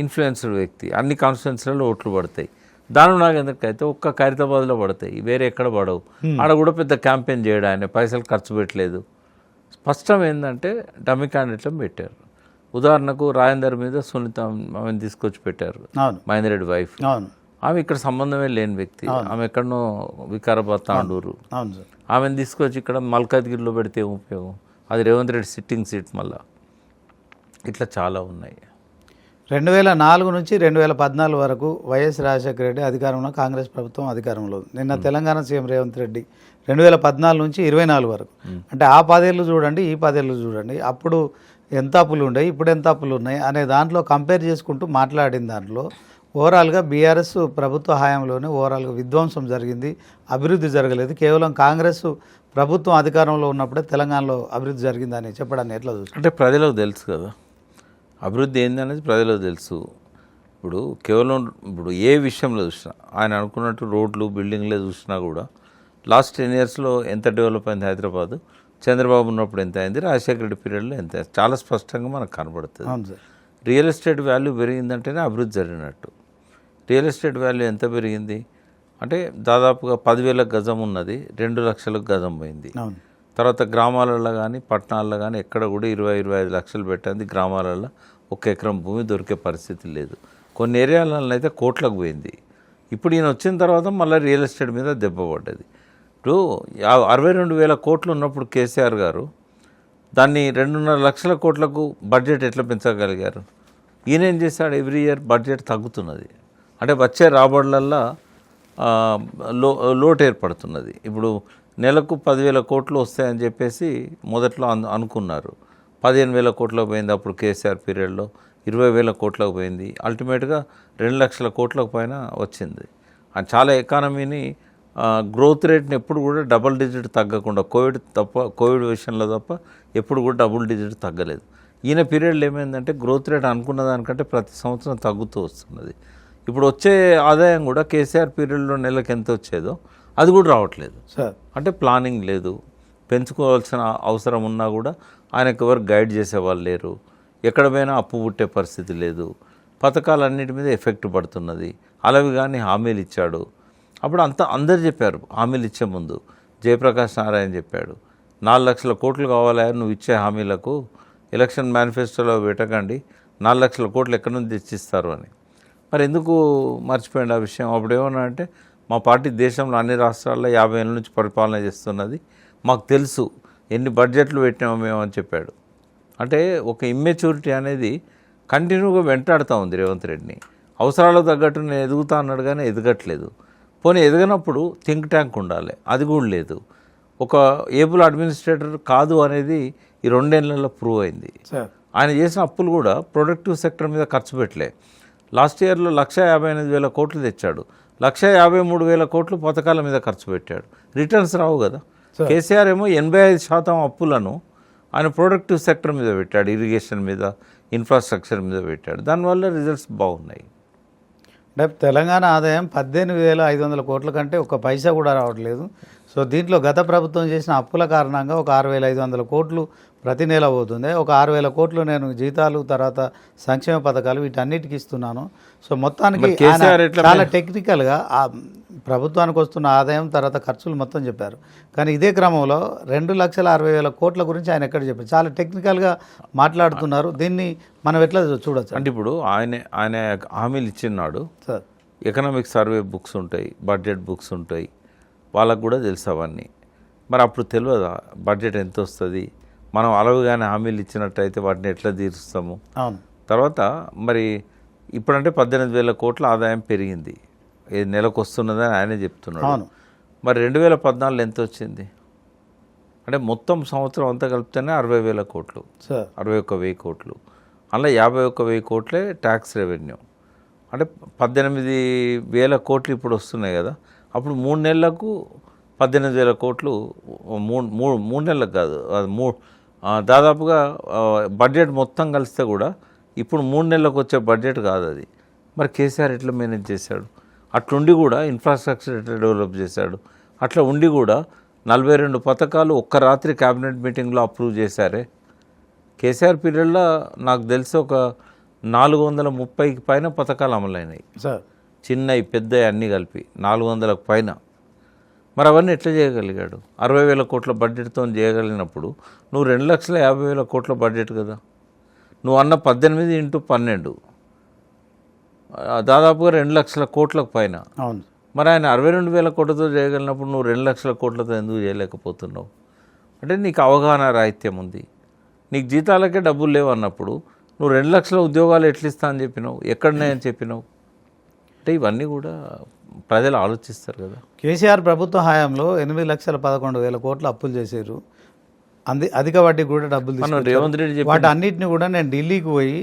ఇన్ఫ్లుయెన్స్డ్ వ్యక్తి, అన్ని కాన్స్టిట్యున్సీలలో ఓట్లు పడతాయి. దాని నాగేందర్కైతే ఒక్క ఖైరతాబాద్లో పడతాయి, వేరే ఎక్కడ పడవు. ఆడ కూడా పెద్ద క్యాంపెయిన్ చేయడం, ఆయన పైసలు ఖర్చు పెట్టలేదు. స్పష్టం ఏంటంటే డమ్మి క్యాండిడేట్లను పెట్టారు. ఉదాహరణకు రాజేందర్ మీద సునీత ఆమెను తీసుకొచ్చి పెట్టారు, అవును మహేందర్ రెడ్డి వైఫ్. అవును ఆమె ఇక్కడ సంబంధమే లేని వ్యక్తి, ఆమె ఎక్కడనో వికారాబాద్ తాండూరు. అవును సార్ ఆమెను తీసుకొచ్చి ఇక్కడ మల్కాజ్గిరిలో పెడితే ఏం ఉపయోగం? అది రేవంత్ రెడ్డి సిట్టింగ్ సీట్. మళ్ళా ఇట్లా చాలా ఉన్నాయి. 2004 నుంచి 2014 వరకు వైఎస్ రాజశేఖర రెడ్డి అధికారంలో, కాంగ్రెస్ ప్రభుత్వం అధికారంలో ఉంది. నిన్న తెలంగాణ సీఎం రేవంత్ రెడ్డి 2014 నుంచి 24 వరకు, అంటే ఆ 10 ఏళ్ళు చూడండి, ఈ 10 ఏళ్ళు చూడండి, అప్పుడు ఎంత అప్పులు ఉన్నాయి, ఇప్పుడు ఎంత అప్పులు ఉన్నాయి అనే దాంట్లో కంపేర్ చేసుకుంటూ మాట్లాడిన దాంట్లో ఓవరాల్గా బీఆర్ఎస్ ప్రభుత్వ హయాంలోనే ఓవరాల్గా విధ్వంసం జరిగింది, అభివృద్ధి జరగలేదు. కేవలం కాంగ్రెస్ ప్రభుత్వం అధికారంలో ఉన్నప్పుడే తెలంగాణలో అభివృద్ధి జరిగిందని చెప్పడాన్ని ఎట్లా చూస్తారు? అంటే ప్రజలకు తెలుసు కదా అభివృద్ధి ఏందనేది, ప్రజలకు తెలుసు. ఇప్పుడు కేవలం ఇప్పుడు ఏ విషయంలో చూసినా ఆయన అనుకున్నట్టు రోడ్లు బిల్డింగ్లే చూసినా కూడా లాస్ట్ 10 ఇయర్స్లో ఎంత డెవలప్ అయింది హైదరాబాదు, చంద్రబాబు ఉన్నప్పుడు ఎంత అయింది, రాజశేఖర రెడ్డి పీరియడ్లో ఎంత అయింది, చాలా స్పష్టంగా మనకు కనబడుతుంది. అవును సార్. రియల్ ఎస్టేట్ వాల్యూ పెరిగిందంటేనే అభివృద్ధి జరిగినట్టు. రియల్ ఎస్టేట్ వాల్యూ ఎంత పెరిగింది అంటే దాదాపుగా 10,000 గజం ఉన్నది 2 లక్షలకు గజం పోయింది. అవును తర్వాత గ్రామాలలో కానీ పట్టణాల్లో కానీ ఎక్కడ కూడా 20-25 లక్షలు పెట్టింది. గ్రామాలలో 1 ఎకరం భూమి దొరికే పరిస్థితి లేదు. కొన్ని ఏరియాలలో అయితే కోట్లకు పోయింది. ఇప్పుడు ఈయన వచ్చిన తర్వాత మళ్ళీ రియల్ ఎస్టేట్ మీద దెబ్బ పడ్డది. ఇప్పుడు 62,000 కోట్లు ఉన్నప్పుడు కేసీఆర్ గారు దాన్ని 2.5 లక్షల కోట్లకు బడ్జెట్ ఎట్లా పెంచగలిగారు? ఈయన ఏం చేశాడు? ఎవ్రీ ఇయర్ బడ్జెట్ తగ్గుతున్నది, అంటే వచ్చే రాబడులల్లో లోటు ఏర్పడుతున్నది. ఇప్పుడు నెలకు 10,000 కోట్లు వస్తాయని చెప్పేసి మొదట్లో అనుకున్నారు. 15,000 కోట్లకు పోయింది అప్పుడు కేసీఆర్ పీరియడ్లో, 20,000 కోట్లకు పోయింది, అల్టిమేట్గా 2 లక్షల కోట్లకు పైన వచ్చింది. అండ్ చాలా ఎకానమీని గ్రోత్ రేట్ని ఎప్పుడు కూడా డబుల్ డిజిట్ తగ్గకుండా, కోవిడ్ విషయంలో తప్ప ఎప్పుడు కూడా డబుల్ డిజిట్ తగ్గలేదు. ఈయన పీరియడ్లో ఏమైందంటే గ్రోత్ రేట్ అనుకున్న దానికంటే ప్రతి సంవత్సరం తగ్గుతూ వస్తున్నది. ఇప్పుడు వచ్చే ఆదాయం కూడా కేసీఆర్ పీరియడ్లో నెలకు ఎంత వచ్చేదో అది కూడా రావట్లేదు సార్. అంటే ప్లానింగ్ లేదు, పెంచుకోవాల్సిన అవసరం ఉన్నా కూడా ఆయనకు ఎవరు గైడ్ చేసేవాళ్ళు లేరు, ఎక్కడ పోయినా అప్పు పుట్టే పరిస్థితి లేదు, పథకాలన్నిటి మీద ఎఫెక్ట్ పడుతున్నది. అలావి కానీ హామీలు ఇచ్చాడు, అప్పుడు అందరు చెప్పారు హామీలు ఇచ్చే ముందు. జయప్రకాష్ నారాయణ చెప్పాడు 4 లక్షల కోట్లు కావాలా నువ్వు ఇచ్చే హామీలకు, ఎలక్షన్ మేనిఫెస్టోలో పెట్టకండి, 4 లక్షల కోట్లు ఎక్కడి నుంచి తెచ్చిస్తారు అని. మరి ఎందుకు మర్చిపోయింది ఆ విషయం? అప్పుడు ఏమన్నా అంటే మా పార్టీ దేశంలో అన్ని రాష్ట్రాల్లో 50 ఏళ్ళ నుంచి పరిపాలన చేస్తున్నది, మాకు తెలుసు ఎన్ని బడ్జెట్లు పెట్టినామో మేము అని చెప్పాడు. అంటే ఒక ఇమ్మెచ్యూరిటీ అనేది కంటిన్యూగా వెంటాడుతూ ఉంది రేవంత్ రెడ్డిని. అవసరాలకు తగ్గట్టు నేను ఎదుగుతా అన్నాడు కానీ ఎదగట్లేదు. పోనీ ఎదగనప్పుడు థింక్ ట్యాంక్ ఉండాలి, అది కూడా లేదు. ఒక ఏబుల్ అడ్మినిస్ట్రేటర్ కాదు అనేది ఈ 2 ఏళ్లలో ప్రూవ్ అయింది. ఆయన చేసిన అప్పులు కూడా ప్రొడక్టివ్ సెక్టర్ మీద ఖర్చు పెట్టలే. లాస్ట్ ఇయర్లో 158,000 కోట్లు తెచ్చాడు, 153,000 కోట్లు పథకాల మీద ఖర్చు పెట్టాడు. రిటర్న్స్ రావు కదా. కేసీఆర్ ఏమో 85% అప్పులను ఆయన ప్రొడక్టివ్ సెక్టర్ మీద పెట్టాడు, ఇరిగేషన్ మీద, ఇన్ఫ్రాస్ట్రక్చర్ మీద పెట్టాడు. దానివల్ల రిజల్ట్స్ బాగున్నాయి. అంటే తెలంగాణ ఆదాయం 18,500 కోట్ల కంటే ఒక పైసా కూడా రావట్లేదు. సో దీంట్లో గత ప్రభుత్వం చేసిన అప్పుల కారణంగా ఒక 6,500 కోట్లు ప్రతి నెల పోతుంది. ఒక 6,000 కోట్లు నేను జీతాలు, తర్వాత సంక్షేమ పథకాలు వీటన్నిటికి ఇస్తున్నాను. సో మొత్తానికి చాలా టెక్నికల్గా ఆ ప్రభుత్వానికి వస్తున్న ఆదాయం తర్వాత ఖర్చులు మొత్తం చెప్పారు. కానీ ఇదే క్రమంలో 2,60,000 కోట్ల గురించి ఆయన ఎక్కడ చెప్పారు? చాలా టెక్నికల్గా మాట్లాడుతున్నారు. దీన్ని మనం ఎట్లా చూడొచ్చు? అంటే ఇప్పుడు ఆయన హామీలు ఇచ్చిన్నాడు సార్. ఎకనామిక్ సర్వే బుక్స్ ఉంటాయి, బడ్జెట్ బుక్స్ ఉంటాయి, వాళ్ళకు కూడా తెలుసు అవన్నీ. మరి అప్పుడు తెలియదా బడ్జెట్ ఎంత వస్తుంది? మనం అలవుగానే హామీలు ఇచ్చినట్టయితే వాటిని ఎట్లా తీరుస్తాము? అవును. తర్వాత మరి ఇప్పుడంటే 18,000 కోట్ల ఆదాయం పెరిగింది, నెలకు వస్తున్నదని ఆయనే చెప్తున్నాడు. అవును. మరి 2014 ఎంత వచ్చింది? అంటే మొత్తం సంవత్సరం అంతా కలిపితేనే 60,000 కోట్లు, 61,000 కోట్లు. అలా 51,000 కోట్లే ట్యాక్స్ రెవెన్యూ. అంటే 18,000 కోట్లు ఇప్పుడు వస్తున్నాయి కదా. అప్పుడు 3 నెలలకు 18,000 కోట్లు, మూడు నెలలకు కాదు, అది దాదాపుగా బడ్జెట్ మొత్తం కలిస్తే కూడా ఇప్పుడు 3 నెలలకు వచ్చే బడ్జెట్ కాదు అది. మరి కేసీఆర్ ఎట్లా మేనేజ్ చేశాడు? అట్లుండి కూడా ఇన్ఫ్రాస్ట్రక్చర్ ఎట్లా డెవలప్ చేశాడు? అట్లా ఉండి కూడా 42 పథకాలు ఒక్క రాత్రి క్యాబినెట్ మీటింగ్లో అప్రూవ్ చేశారే. కేసీఆర్ పీరియడ్లో నాకు తెలిసి ఒక 430కి పైన పథకాలు అమలైనాయి సార్. చిన్నవి పెద్దవి అన్నీ కలిపి 400కు పైన. మరి అవన్నీ ఎట్లా చేయగలిగాడు? 60,000 కోట్ల బడ్జెట్తో చేయగలిగినప్పుడు నువ్వు 2,50,000 కోట్ల బడ్జెట్ కదా. నువ్వు అన్న 18 × 12 దాదాపుగా 2,00,000 కోట్లకు పైన. అవును. మరి ఆయన 62,000 కోట్లతో చేయగలిగినప్పుడు నువ్వు 2,00,000 కోట్లతో ఎందుకు చేయలేకపోతున్నావు? అంటే నీకు అవగాహన రాహిత్యం ఉంది. నీకు జీతాలకే డబ్బులు లేవు అన్నప్పుడు నువ్వు 2,00,000 ఉద్యోగాలు ఎట్లా ఇస్తా అని చెప్పినావు? ఎక్కడనే చెప్పినావు? అంటే ఇవన్నీ కూడా ప్రజలు ఆలోచిస్తారు కదా. కేసీఆర్ ప్రభుత్వ హయాంలో 8,11,000 కోట్ల అప్పులు చేశారు. అధిక వడ్డీకి కూడా డబ్బులు తీసుకొచ్చారు. రేవంత్ రెడ్డి వాటి అన్నింటినీ కూడా నేను ఢిల్లీకి పోయి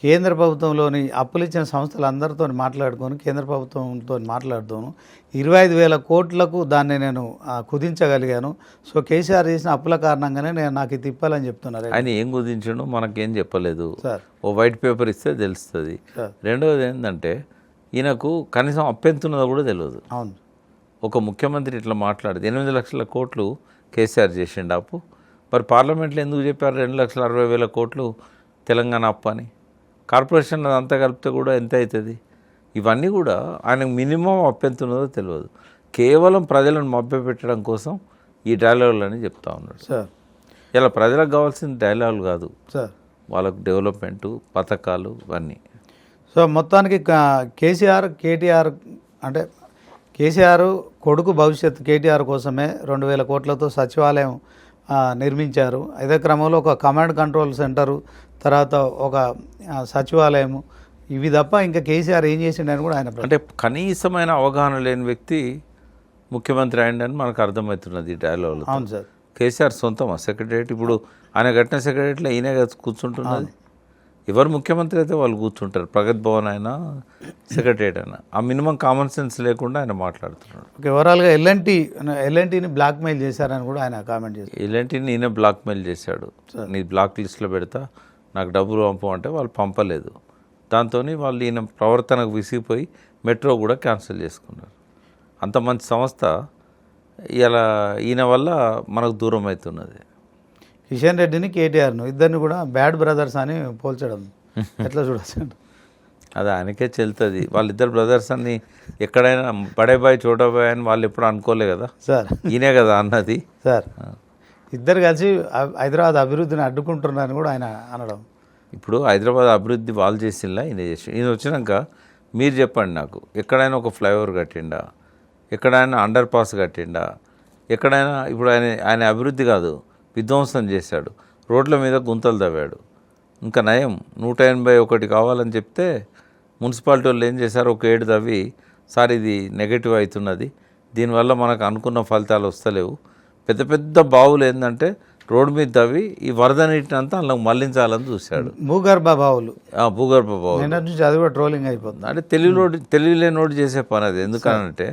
కేంద్ర ప్రభుత్వంలోని అప్పులు ఇచ్చిన సంస్థలు అందరితో మాట్లాడుకొని కేంద్ర ప్రభుత్వంతో మాట్లాడుతాను 25,000 కోట్లకు దాన్ని నేను కుదించగలిగాను. సో కేసీఆర్ చేసిన అప్పుల కారణంగానే నాకు ఇది తిప్పాలని చెప్తున్నారు. ఆయన ఏం కుదించడం మనకేం చెప్పలేదు సార్. ఓ వైట్ పేపర్ ఇస్తే తెలుస్తుంది. రెండవది ఏంటంటే ఈయనకు కనీసం అప్పెంతున్నదో కూడా తెలియదు. అవును. ఒక ముఖ్యమంత్రి ఇట్లా మాట్లాడితే 8,00,000 కోట్లు కేసీఆర్ చేసిండు అప్పు. మరి పార్లమెంట్లో ఎందుకు చెప్పారు 2,60,000 కోట్లు తెలంగాణ అప్పు అని? కార్పొరేషన్ అంతా కలిపితే కూడా ఎంత అవుతుంది? ఇవన్నీ కూడా ఆయనకు మినిమం అప్పెంతున్నదో తెలియదు. కేవలం ప్రజలను మభ్యపెట్టడం కోసం ఈ డైలాగులు అని చెప్తా ఉన్నాడు సార్. ఇలా ప్రజలకు కావాల్సిన డైలాగులు కాదు సార్, వాళ్ళకు డెవలప్మెంటు పథకాలు ఇవన్నీ. సో మొత్తానికి కేటీఆర్ అంటే కేసీఆర్ కొడుకు భవిష్యత్తు కేటీఆర్ కోసమే 2,000 కోట్లతో సచివాలయం నిర్మించారు. అదే క్రమంలో ఒక కమాండ్ కంట్రోల్ సెంటరు, తర్వాత ఒక సచివాలయము, ఇవి తప్ప ఇంకా కేసీఆర్ ఏం చేసిండని కూడా ఆయన అంటే కనీసమైన అవగాహన లేని వ్యక్తి ముఖ్యమంత్రి అయ్యిండని మనకు అర్థమవుతున్నది ఈ డైలాగులు. అవును సార్. కేసీఆర్ సొంతమా సెక్రటరియట్? ఇప్పుడు ఆయన కట్టిన సెక్రటరీలో ఈయన కూర్చుంటున్నది. ఎవరు ముఖ్యమంత్రి అయితే వాళ్ళు కూర్చుంటారు. ప్రగతి భవన్ అయినా సెక్రటరియట్ అయినా ఆ మినిమం కామన్ సెన్స్ లేకుండా ఆయన మాట్లాడుతున్నాడు. ఓవరాల్గా ఎల్ఎన్టీని బ్లాక్మెయిల్ చేశారని కూడా ఆయన కామెంట్ చేశారు. ఎల్ఎన్టీని ఈయన బ్లాక్మెయిల్ చేశాడు. నీ బ్లాక్ లిస్ట్లో పెడతా, నాకు డబ్బులు పంపమంటే వాళ్ళు పంపలేదు. దాంతో వాళ్ళు ఈయన ప్రవర్తనకు విసిగిపోయి మెట్రో కూడా క్యాన్సిల్ చేసుకున్నారు. అంత మంచి సంస్థ ఇలా ఈయన వల్ల మనకు దూరం అవుతున్నది. కిషన్ రెడ్డిని కేటీఆర్ను ఇద్దరిని కూడా బ్యాడ్ బ్రదర్స్ అని పోల్చడం ఎట్లా చూడొచ్చు? అది ఆయనకే చెల్తుంది. వాళ్ళిద్దరు బ్రదర్స్ అని ఎక్కడైనా బడే బాయ్ చోటా బాయ్ అని వాళ్ళు ఎప్పుడు అనుకోలే కదా సార్. ఈయనే కదా అన్నది సార్. ఇద్దరు కలిసి హైదరాబాద్ అభివృద్ధిని అడ్డుకుంటున్నారని కూడా ఆయన అనడం. ఇప్పుడు హైదరాబాద్ అభివృద్ధి వాళ్ళు చేసిందా ఈయన చేసి? ఈయన వచ్చినాక మీరు చెప్పండి నాకు, ఎక్కడైనా ఒక ఫ్లైఓవర్ కట్టిండా? ఎక్కడైనా అండర్ పాస్ కట్టిండా? ఎక్కడైనా ఇప్పుడు ఆయన అభివృద్ధి కాదు విధ్వంసం చేశాడు. రోడ్ల మీద గుంతలు తవ్వాడు. ఇంకా నయం 181 కావాలని చెప్తే మున్సిపాలిటీ వాళ్ళు ఏం చేశారు, ఒక 7 తవ్వి సార్ ఇది నెగటివ్ అవుతున్నది, దీనివల్ల మనకు అనుకున్న ఫలితాలు వస్తలేవు. పెద్ద పెద్ద బావులు ఏంటంటే రోడ్డు మీద తవ్వి ఈ వరద నీటిని అంతా అందులో మళ్లించాలని చూశాడు. భూగర్భ బావులు అది కూడా ట్రోలింగ్ అయిపోతుంది. అంటే తెలివిలేనోడు చేసే పని అది. ఎందుకనంటే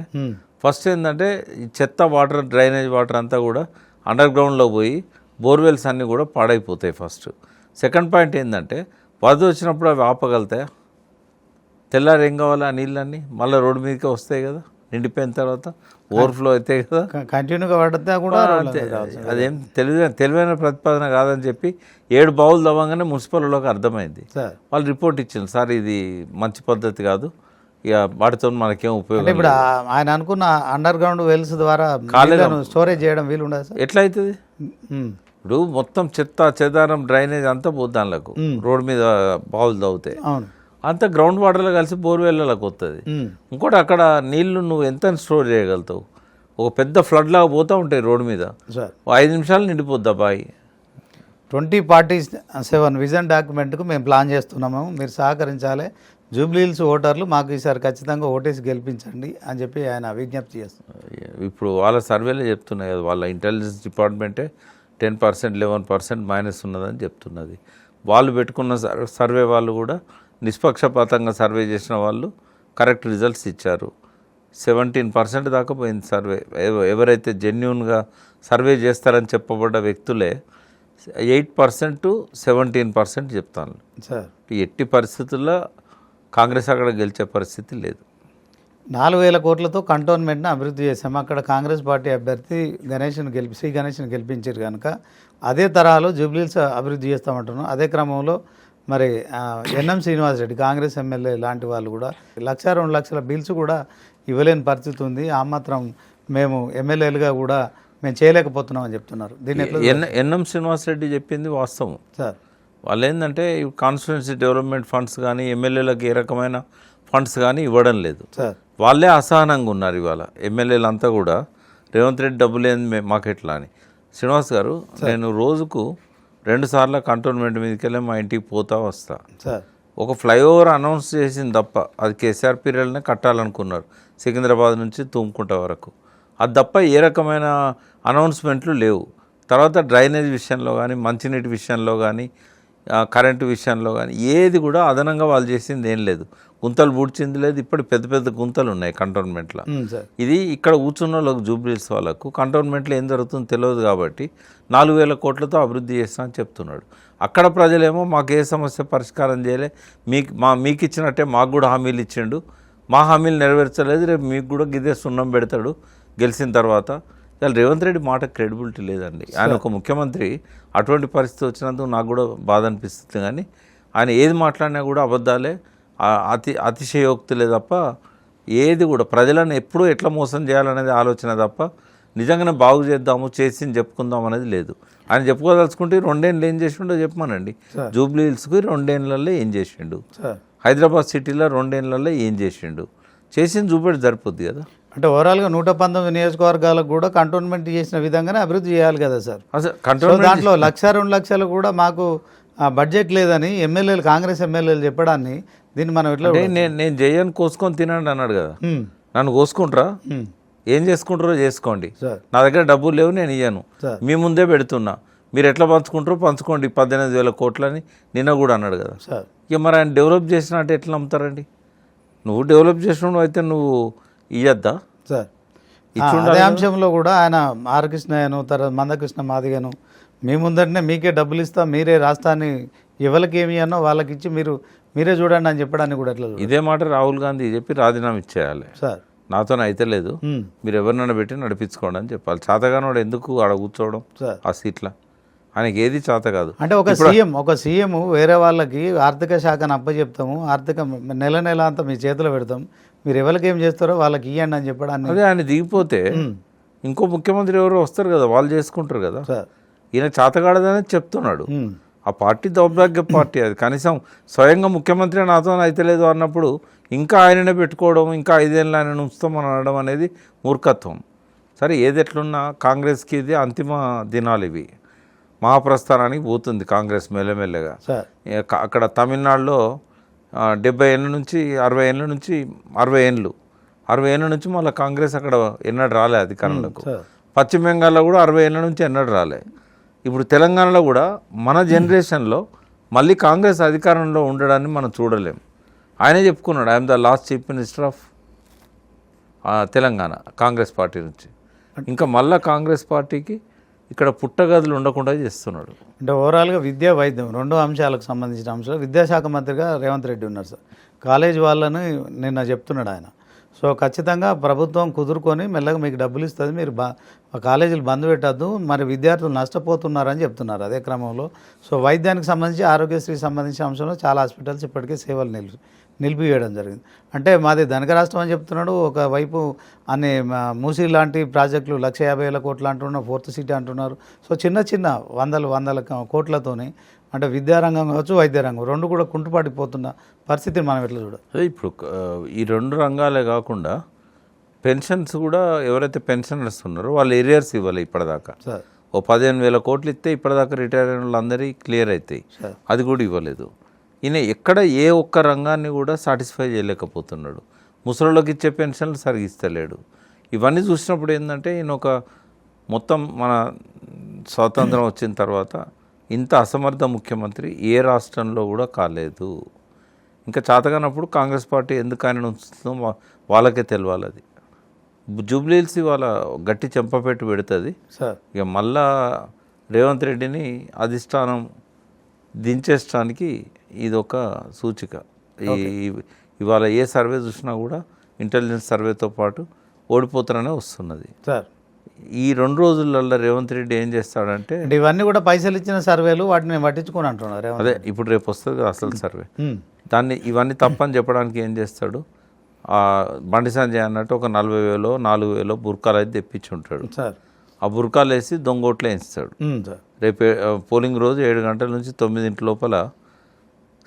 ఫస్ట్ ఏంటంటే ఈ చెత్త వాటర్, డ్రైనేజ్ వాటర్ అంతా కూడా అండర్ గ్రౌండ్లో పోయి బోర్వెల్స్ అన్నీ కూడా పాడైపోతాయి ఫస్ట్. సెకండ్ పాయింట్ ఏంటంటే వరద వచ్చినప్పుడు అవి ఆపగలుగుతాయా? తెల్లారి ఏం కావాలి ఆ నీళ్ళన్నీ మళ్ళీ రోడ్డు మీదకే వస్తాయి కదా, నిండిపోయిన తర్వాత ఓవర్ఫ్లో అవుతాయి కదా, కంటిన్యూగా పడితే కూడా. అదేం తెలివైన ప్రతిపాదన కాదని చెప్పి 7 బావులు తవ్వగానే మున్సిపల్లోకి అర్థమైంది. వాళ్ళు రిపోర్ట్ ఇచ్చింది, సార్ ఇది మంచి పద్ధతి కాదు, ఇక వాటితో మనకేం ఉపయోగం. ఇప్పుడు ఆయన అనుకున్న అండర్ గ్రౌండ్ వెల్స్ ద్వారా స్టోరేజ్ చేయడం వీలు ఉండదు సార్. ఎట్లా అవుతుంది? ఇప్పుడు మొత్తం చెత్త చెదారం డ్రైనేజ్ అంతా పోద్ది దానిలకు, రోడ్డు మీద బావులు తవ్వుతాయి, అంతా గ్రౌండ్ వాటర్లో కలిసి బోర్వెల్లకు వస్తుంది. ఇంకోటి అక్కడ నీళ్లు నువ్వు ఎంత స్టోర్ చేయగలుగుతావు? ఒక పెద్ద ఫ్లడ్ లాగా పోతూ ఉంటాయి రోడ్డు మీద, 5 నిమిషాలు నిండిపోద్ది బాయి. 2047 విజన్ డాక్యుమెంట్కు మేము ప్లాన్ చేస్తున్నాము, మీరు సహకరించాలి, జూబ్లీహిల్స్ ఓటర్లు మాకు ఈసారి ఖచ్చితంగా ఓటేసి గెలిపించండి అని చెప్పి ఆయన విజ్ఞప్తి చేస్తున్నారు. ఇప్పుడు వాళ్ళ సర్వేలే చెప్తున్నాయి కదా, వాళ్ళ ఇంటెలిజెన్స్ డిపార్ట్మెంటే 10%, 11% మైనస్ ఉన్నదని చెప్తున్నది. వాళ్ళు పెట్టుకున్న సర్వే వాళ్ళు కూడా నిష్పక్షపాతంగా సర్వే చేసిన వాళ్ళు కరెక్ట్ రిజల్ట్స్ ఇచ్చారు. 17% దాకా పోయింది సర్వే. ఎవరైతే జెన్యున్గా సర్వే చేస్తారని చెప్పబడ్డ వ్యక్తులే 8% to 17% చెప్తాను. సార్ ఎట్టి పరిస్థితుల్లో కాంగ్రెస్ అక్కడ గెలిచే పరిస్థితి లేదు. 4,000 కోట్లతో కంటోన్మెంట్ని అభివృద్ధి చేశాము. అక్కడ కాంగ్రెస్ పార్టీ అభ్యర్థి శ్రీ గణేష్ని గెలిపించారు కనుక అదే తరహాలో జూబ్లీహిల్స్ అభివృద్ధి చేస్తామంటున్నాం. అదే క్రమంలో మరి ఎన్ఎం శ్రీనివాసరెడ్డి కాంగ్రెస్ ఎమ్మెల్యే లాంటి వాళ్ళు కూడా 1,02 లక్షల బిల్స్ కూడా ఇవ్వలేని పరిస్థితి ఉంది. ఆ మాత్రం మేము ఎమ్మెల్యేలుగా కూడా మేము చేయలేకపోతున్నాం అని చెప్తున్నారు. దీన్ని ఎన్ఎం శ్రీనివాసరెడ్డి చెప్పింది వాస్తవం సార్. వాళ్ళు ఏంటంటే కాన్స్టిట్యున్సీ డెవలప్మెంట్ ఫండ్స్ కానీ ఎమ్మెల్యేలకు ఏ రకమైన ఫండ్స్ కానీ ఇవ్వడం లేదు సార్. వాళ్ళే అసహనంగా ఉన్నారు ఇవాళ ఎమ్మెల్యేలు అంతా కూడా. రేవంత్ రెడ్డి డబ్బులు ఏంది మాకెట్లా అని. శ్రీనివాస్ గారు, నేను రోజుకు 2 సార్లు కంటోన్మెంట్ మీదకి వెళ్ళి మా ఇంటికి పోతా వస్తా సార్. ఒక ఫ్లైఓవర్ అనౌన్స్ చేసింది తప్ప, అది కేసీఆర్ పీరియడ్నే కట్టాలనుకున్నారు సికింద్రాబాద్ నుంచి తుమ్కుంట వరకు. అది తప్ప ఏ రకమైన అనౌన్స్మెంట్లు లేవు. తర్వాత డ్రైనేజ్ విషయంలో కానీ మంచినీటి విషయంలో కానీ కరెంటు విషయంలో కానీ ఏది కూడా అదనంగా వాళ్ళు చేసింది ఏం లేదు. గుంతలు పూడ్చింది లేదు. ఇప్పుడు పెద్ద పెద్ద గుంతలు ఉన్నాయి కంటోన్మెంట్లో. ఇది ఇక్కడ కూర్చున్న వాళ్ళకు జూబ్లీహిల్స్ వాళ్ళకు కంటోన్మెంట్లో ఏం జరుగుతుందో తెలియదు కాబట్టి 4,000 కోట్లతో అభివృద్ధి చేస్తా అని చెప్తున్నాడు. అక్కడ ప్రజలేమో మాకు ఏ సమస్య పరిష్కారం చేయలే, మీకు ఇచ్చినట్టే మాకు కూడా హామీలు ఇచ్చిండు, మా హామీలు నెరవేర్చలేదు, రేపు మీకు కూడా గిదే సున్నం పెడతాడు గెలిచిన తర్వాత. ఇవాళ రేవంత్ రెడ్డి మాట క్రెడిబిలిటీ లేదండి. ఆయన ఒక ముఖ్యమంత్రి. అటువంటి పరిస్థితి వచ్చినందుకు నాకు కూడా బాధ అనిపిస్తుంది. కానీ ఆయన ఏది మాట్లాడినా కూడా అబద్ధాలే, అతిశయోక్తులే తప్ప ఏది కూడా ప్రజలను ఎప్పుడూ ఎట్లా మోసం చేయాలనేది ఆలోచన తప్ప నిజంగానే బాగు చేద్దాము చేసి చెప్పుకుందాం అనేది లేదు. ఆయన చెప్పుకోదలుచుకుంటే 2 ఏళ్ళు ఏం చేసిండో చెప్పమానండి. జూబ్లీహిల్స్కి 2 ఏళ్ళల్లో ఏం చేసిండు, హైదరాబాద్ సిటీలో 2 ఏళ్ళల్లో ఏం చేసిండు, చేసింది చూపెట్టి సరిపోద్ది కదా. అంటే ఓవరాల్గా 119 నియోజకవర్గాలకు కూడా కంటోన్మెంట్ చేసిన విధంగానే అభివృద్ధి చేయాలి కదా సార్. అసలు దాంట్లో 1,02 లక్షలు కూడా మాకు బడ్జెట్ లేదని ఎమ్మెల్యేలు కాంగ్రెస్ ఎమ్మెల్యేలు చెప్పడాన్ని దీన్ని మనం ఎట్లా నేను జయన్ కోసుకొని తినండి అన్నాడు కదా. నన్ను కోసుకుంటారా, ఏం చేసుకుంటారో చేసుకోండి, నా దగ్గర డబ్బులు లేవు నేను ఇయ్యను, మీ ముందే పెడుతున్నా, మీరు ఎట్లా పంచుకుంటారో పంచుకోండి 18,000 కోట్లని నిన్న కూడా అన్నాడు కదా. ఇక మరి ఆయన డెవలప్ చేసిన అంటే ఎట్లా నమ్ముతారండి? నువ్వు డెవలప్ చేసినావు అయితే నువ్వు ఇయ్యద్దా సార్? అదే అంశంలో కూడా ఆయన ఆర్ కృష్ణయ్యను తర్వాత మందకృష్ణ మాదిగను మీ ముందరనే మీకే డబ్బులు ఇస్తా, మీరే రాష్ట్రాన్ని ఎవరికి ఏమి అన్నో వాళ్ళకి ఇచ్చి మీరే చూడండి అని చెప్పడానికి కూడా ఎట్లా? ఇదే మాట రాహుల్ గాంధీ చెప్పి రాజీనామా ఇచ్చేయాలి సార్. నాతో అయితే లేదు, మీరు ఎవరినైనా పెట్టి నడిపించుకోండి అని చెప్పాలి. చేతగానోడు ఎందుకు ఆడ కూర్చోవడం ఆ సీట్లో? ఆయనకి ఏది చేత కాదు. అంటే ఒక సీఎం వేరే వాళ్ళకి ఆర్థిక శాఖను అప్పచెప్తాము, నెల అంతా మీ చేతిలో పెడతాం, మీరు ఎవరికి ఏం చేస్తారో వాళ్ళకి ఇవ్వండి అని చెప్పడానికి. అదే ఆయన దిగిపోతే ఇంకో ముఖ్యమంత్రి ఎవరో వస్తారు కదా, వాళ్ళు చేసుకుంటారు కదా. ఈయన చేతగాడదని చెప్తున్నాడు. ఆ పార్టీ దౌర్భాగ్య పార్టీ. అది కనీసం స్వయంగా ముఖ్యమంత్రి నాతో అయితే లేదు అన్నప్పుడు ఇంకా ఆయననే పెట్టుకోవడం, ఇంకా 5 ఏళ్ళు ఆయన ఉంచుతామని అనడం అనేది మూర్ఖత్వం. సరే, ఏది ఎట్లున్నా కాంగ్రెస్కి ఇది అంతిమ దినాలు. ఇవి మహాప్రస్థానానికి పోతుంది కాంగ్రెస్ మెల్లమెల్లగా. అక్కడ తమిళనాడులో 70 ఏళ్ళ నుంచి 60 ఏళ్ళ నుంచి 60 ఏళ్ళ నుంచి మళ్ళీ కాంగ్రెస్ అక్కడ ఎన్నడూ రాలే అధికారంలోకి. పశ్చిమ బెంగాల్లో కూడా 60 ఏళ్ళ నుంచి ఎన్నడూ రాలే. ఇప్పుడు తెలంగాణలో కూడా మన జనరేషన్లో మళ్ళీ కాంగ్రెస్ అధికారంలో ఉండడాన్ని మనం చూడలేం. ఆయనే చెప్పుకున్నాడు, I'm the last chief minister of Telangana Congress party నుంచి. ఇంకా మళ్ళీ కాంగ్రెస్ పార్టీకి ఇక్కడ పుట్టగదులు ఉండకుండా చేస్తున్నాడు. అంటే ఓవరాల్గా విద్యా వైద్యం 2 అంశాలకు సంబంధించిన అంశాలు విద్యాశాఖ మంత్రిగా రేవంత్ రెడ్డి ఉన్నారు సార్. కాలేజీ వాళ్ళని నిన్న చెప్తున్నాడు ఆయన. సో ఖచ్చితంగా ప్రభుత్వం కుదురుకొని మెల్లగా మీకు డబ్బులు ఇస్తుంది, మీరు కాలేజీలు బంద్ పెట్టద్దు, మరి విద్యార్థులు నష్టపోతున్నారని చెప్తున్నారు. అదే క్రమంలో సో వైద్యానికి సంబంధించి ఆరోగ్యశ్రీకి సంబంధించిన అంశంలో చాలా హాస్పిటల్స్ ఇప్పటికే సేవలు నిలిపివేయడం జరిగింది. అంటే మాది ధనిక రాష్ట్రం అని చెప్తున్నాడు. ఒకవైపు అన్ని మూసీ లాంటి ప్రాజెక్టులు 1,50,000 కోట్లు అంటున్నారు, 4th సిటీ అంటున్నారు. సో చిన్న వందల కోట్లతోని అంటే విద్యారంగం కావచ్చు వైద్య రంగం 2 కూడా కుంటుపడిపోతున్న పరిస్థితిని మనం ఎట్లా చూడాలి? అదే ఇప్పుడు ఈ 2 రంగాలే కాకుండా పెన్షన్స్ కూడా ఎవరైతే పెన్షనర్స్ ఉన్నారో వాళ్ళు ఏరియర్స్ ఇవ్వాలి. ఇప్పటిదాకా ఓ 15,000 కోట్లు ఇస్తే ఇప్పటిదాకా రిటైర్ అయిన వాళ్ళందరికీ క్లియర్ అవుతాయి. అది కూడా ఇవ్వలేదు. ఈయన ఎక్కడ ఏ ఒక్క రంగాన్ని కూడా సాటిస్ఫై చేయలేకపోతున్నాడు. ముసలిలోకి ఇచ్చే పెన్షన్లు సరిగిస్తలేడు. ఇవన్నీ చూసినప్పుడు ఏంటంటే ఈయన ఒక మొత్తం మన స్వాతంత్రం వచ్చిన తర్వాత ఇంత అసమర్థ ముఖ్యమంత్రి ఏ రాష్ట్రంలో కూడా కాలేదు. ఇంకా చేతగానప్పుడు కాంగ్రెస్ పార్టీ ఎందుకు ఆయన ఉంచుతుందో వాళ్ళకే తెలియాలి. అది జూబ్లీహిల్స్ వాళ్ళ గట్టి చెంపపెట్టు పెడుతుంది. ఇక మళ్ళా రేవంత్ రెడ్డిని అధిష్టానం దించేయడానికి ఇదొక సూచిక. ఇవాళ ఏ సర్వే చూసినా కూడా ఇంటెలిజెన్స్ సర్వేతో పాటు ఓడిపోతారనే వస్తున్నది. ఈ 2 రోజులలో రేవంత్ రెడ్డి ఏం చేస్తాడంటే, ఇవన్నీ కూడా పైసలు ఇచ్చిన సర్వేలు, వాటిని పట్టించుకొని అంటున్నారు. అదే ఇప్పుడు రేపు వస్తుంది కదా అసలు సర్వే. దాన్ని ఇవన్నీ తప్పని చెప్పడానికి ఏం చేస్తాడు, బండి సంజయ్ అన్నట్టు ఒక 40,000 4,000 బుర్కాలు అయితే తెప్పించి ఉంటాడు. ఆ బుర్కాలు వేసి దొంగోట్లు వేయిస్తాడు. రేపు పోలింగ్ రోజు 7 గంటల నుంచి 9 లోపల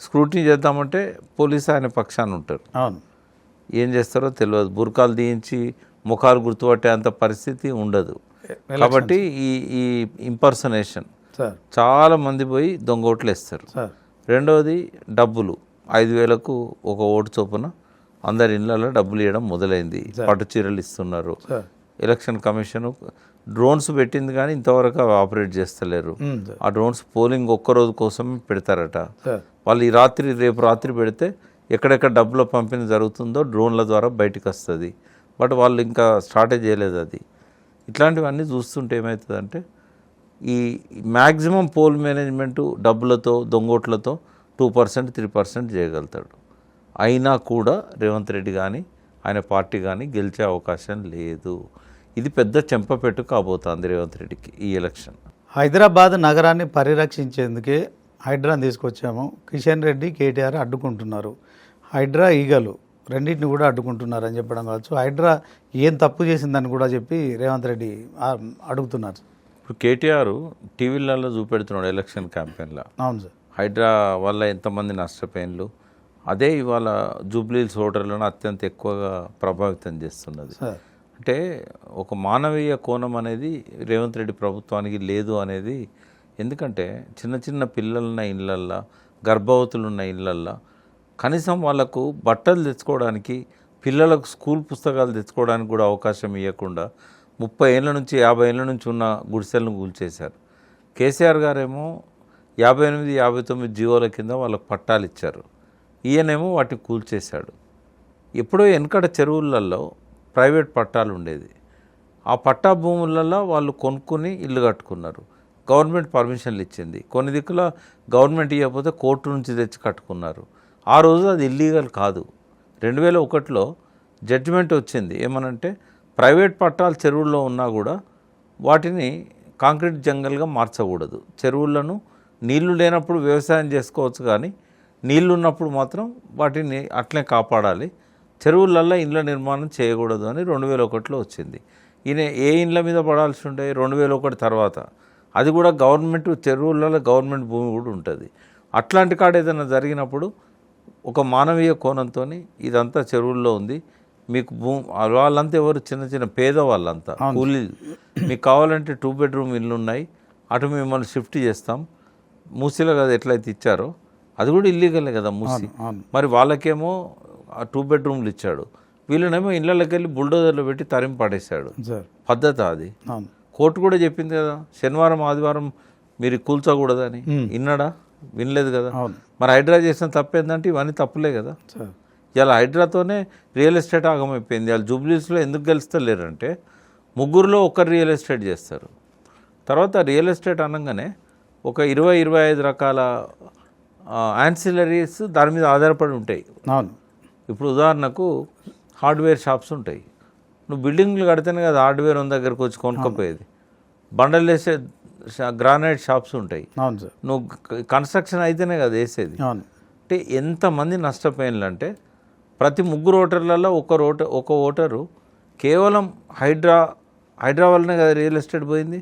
స్క్రూటినీ చేద్దామంటే పోలీసు ఆయన పక్షాన ఉంటారు. ఏం చేస్తారో తెలియదు. బుర్కాలు తీయించి ముఖాలు గుర్తుపట్టే అంత పరిస్థితి ఉండదు. కాబట్టి ఈ ఇంపర్సనేషన్ చాలా మంది పోయి దొంగోట్లు వేస్తారు. రెండవది డబ్బులు 5,000కు ఒక ఓటు చొప్పున అందరి ఇళ్లలో డబ్బులు ఇవ్వడం మొదలైంది. పట్టు చీరలు ఇస్తున్నారు. ఎలక్షన్ కమిషన్ డ్రోన్స్ పెట్టింది కానీ ఇంతవరకు అవి ఆపరేట్ చేస్తలేరు. ఆ డ్రోన్స్ పోలింగ్ ఒక్కరోజు కోసం పెడతారట. వాళ్ళు రేపు రాత్రి పెడితే ఎక్కడెక్కడ డబ్బుల పంపిణీ జరుగుతుందో డ్రోన్ల ద్వారా బయటకు వస్తుంది. బట్ వాళ్ళు ఇంకా స్టార్టే చేయలేదు అది. ఇట్లాంటివన్నీ చూస్తుంటే ఏమవుతుందంటే, ఈ మ్యాక్సిమం పోల్ మేనేజ్మెంటు డబ్బులతో దొంగోట్లతో 2% 3% చేయగలుగుతాడు. అయినా కూడా రేవంత్ రెడ్డి కానీ ఆయన పార్టీ కానీ గెలిచే అవకాశం లేదు. ఇది పెద్ద చెంపపెట్టు కాబోతోంది రేవంత్ రెడ్డికి ఈ ఎలక్షన్. హైదరాబాద్ నగరాన్ని పరిరక్షించేందుకే హైడ్రాని తీసుకొచ్చాము. కిషన్ రెడ్డి, కేటీఆర్ అడ్డుకుంటున్నారు. హైడ్రా, ఈగలు రెండింటిని కూడా అడ్డుకుంటున్నారు అని చెప్పడం కావచ్చు. హైడ్రా ఏం తప్పు చేసిందని కూడా చెప్పి రేవంత్ రెడ్డి అడుగుతున్నారు. ఇప్పుడు కేటీఆర్ టీవీలలో చూపెడుతున్నాడు ఎలక్షన్ క్యాంపెయిన్లో. అవును సార్. హైడ్రా వల్ల ఎంతమంది నష్టపోయినలు, అదే ఇవాళ జూబ్లీహిల్స్ ఓటర్లను అత్యంత ఎక్కువగా ప్రభావితం చేస్తున్నది. అంటే ఒక మానవీయ కోణం అనేది రేవంత్ రెడ్డి ప్రభుత్వానికి లేదు అనేది. ఎందుకంటే చిన్న చిన్న పిల్లలున్న ఇళ్ళల్లో, గర్భవతులు ఉన్న ఇళ్ళల్లో కనీసం వాళ్లకు బట్టలు తెచ్చుకోవడానికి, పిల్లలకు స్కూల్ పుస్తకాలు తెచ్చుకోవడానికి కూడా అవకాశం ఇవ్వకుండా 30 ఏళ్ళ నుంచి 50 ఏళ్ళ నుంచి ఉన్న గుడిసెలను కూల్చేశారు. కేసీఆర్ గారేమో 58, 59 జీవోల కింద వాళ్ళకు పట్టాలు ఇచ్చారు. ఈయనేమో వాటిని కూల్చేశాడు. ఎప్పుడో వెనకడ చెరువులలో ప్రైవేట్ పట్టాలు ఉండేది. ఆ పట్టా భూములలో వాళ్ళు కొనుక్కుని ఇల్లు కట్టుకున్నారు. గవర్నమెంట్ పర్మిషన్లు ఇచ్చింది. కొన్ని దిక్కుల గవర్నమెంట్ ఇవ్వకపోతే కోర్టు నుంచి తెచ్చి కట్టుకున్నారు. ఆ రోజు అది ఇల్లీగల్ కాదు. 2001లో జడ్జిమెంట్ వచ్చింది. ఏమనంటే ప్రైవేట్ పట్టాలు చెరువుల్లో ఉన్నా కూడా వాటిని కాంక్రీట్ జంగల్గా మార్చకూడదు. చెరువులను నీళ్లు లేనప్పుడు వ్యవసాయం చేసుకోవచ్చు, కానీ నీళ్లు ఉన్నప్పుడు మాత్రం వాటిని అట్లే కాపాడాలి. చెరువులల్లో ఇండ్ల నిర్మాణం చేయకూడదు అని 2001లో వచ్చింది. ఈయన ఏ ఇండ్ల మీద పడాల్సి ఉండే 2001 తర్వాత, అది కూడా గవర్నమెంట్ చెరువులలో గవర్నమెంట్ భూమి కూడా ఉంటుంది. అట్లాంటి కాడ ఏదైనా జరిగినప్పుడు ఒక మానవీయ కోణంతో ఇదంతా చెరువుల్లో ఉంది, మీకు వాళ్ళంతా ఎవరు చిన్న చిన్న పేదవాళ్ళంతా కూలీలు, మీకు కావాలంటే 2 బెడ్రూమ్ ఇల్లు ఉన్నాయి, అటు మిమ్మల్ని షిఫ్ట్ చేస్తాం. మూసీలో కదా ఎట్లయితే ఇచ్చారో అది కూడా ఇల్లీగలే కదా మూసీ. మరి వాళ్ళకేమో 2 బెడ్రూమ్లు ఇచ్చాడు, వీళ్ళనేమో ఇళ్ళకి వెళ్ళి బుల్డోజర్లో పెట్టి తరిమి పడేశాడు. పద్ధత అది. కోర్టు కూడా చెప్పింది కదా శనివారం ఆదివారం మీరు కూల్చకూడదని. విన్నాడా? వినలేదు కదా. మరి హైడ్రా చేసిన తప్పేందంటే ఇవన్నీ తప్పులే కదా. ఇలా హైడ్రాతోనే రియల్ ఎస్టేట్ ఆగమైపోయింది. వాళ్ళు జూబ్లీహిల్స్లో ఎందుకు గెలుస్తలేరంటే ముగ్గురులో ఒకరు రియల్ ఎస్టేట్ చేస్తారు. తర్వాత రియల్ ఎస్టేట్ అనగానే ఒక 20-25 రకాల యాన్సిలరీస్ దాని మీద ఆధారపడి ఉంటాయి. ఇప్పుడు ఉదాహరణకు హార్డ్వేర్ షాప్స్ ఉంటాయి. నువ్వు బిల్డింగ్లు కడితేనే కదా హార్డ్వేర్ ఉన్న దగ్గరకు వచ్చి కొనుక్కపోయేది. బండలు వేసే గ్రానైట్ షాప్స్ ఉంటాయి. నువ్వు కన్స్ట్రక్షన్ అయితేనే కదా వేసేది. అంటే ఎంతమంది నష్టపోయినంటే ప్రతి 3 ఓటర్లలో ఒక ఓటరు కేవలం హైడ్రా వల్లనే కదా రియల్ ఎస్టేట్ పోయింది.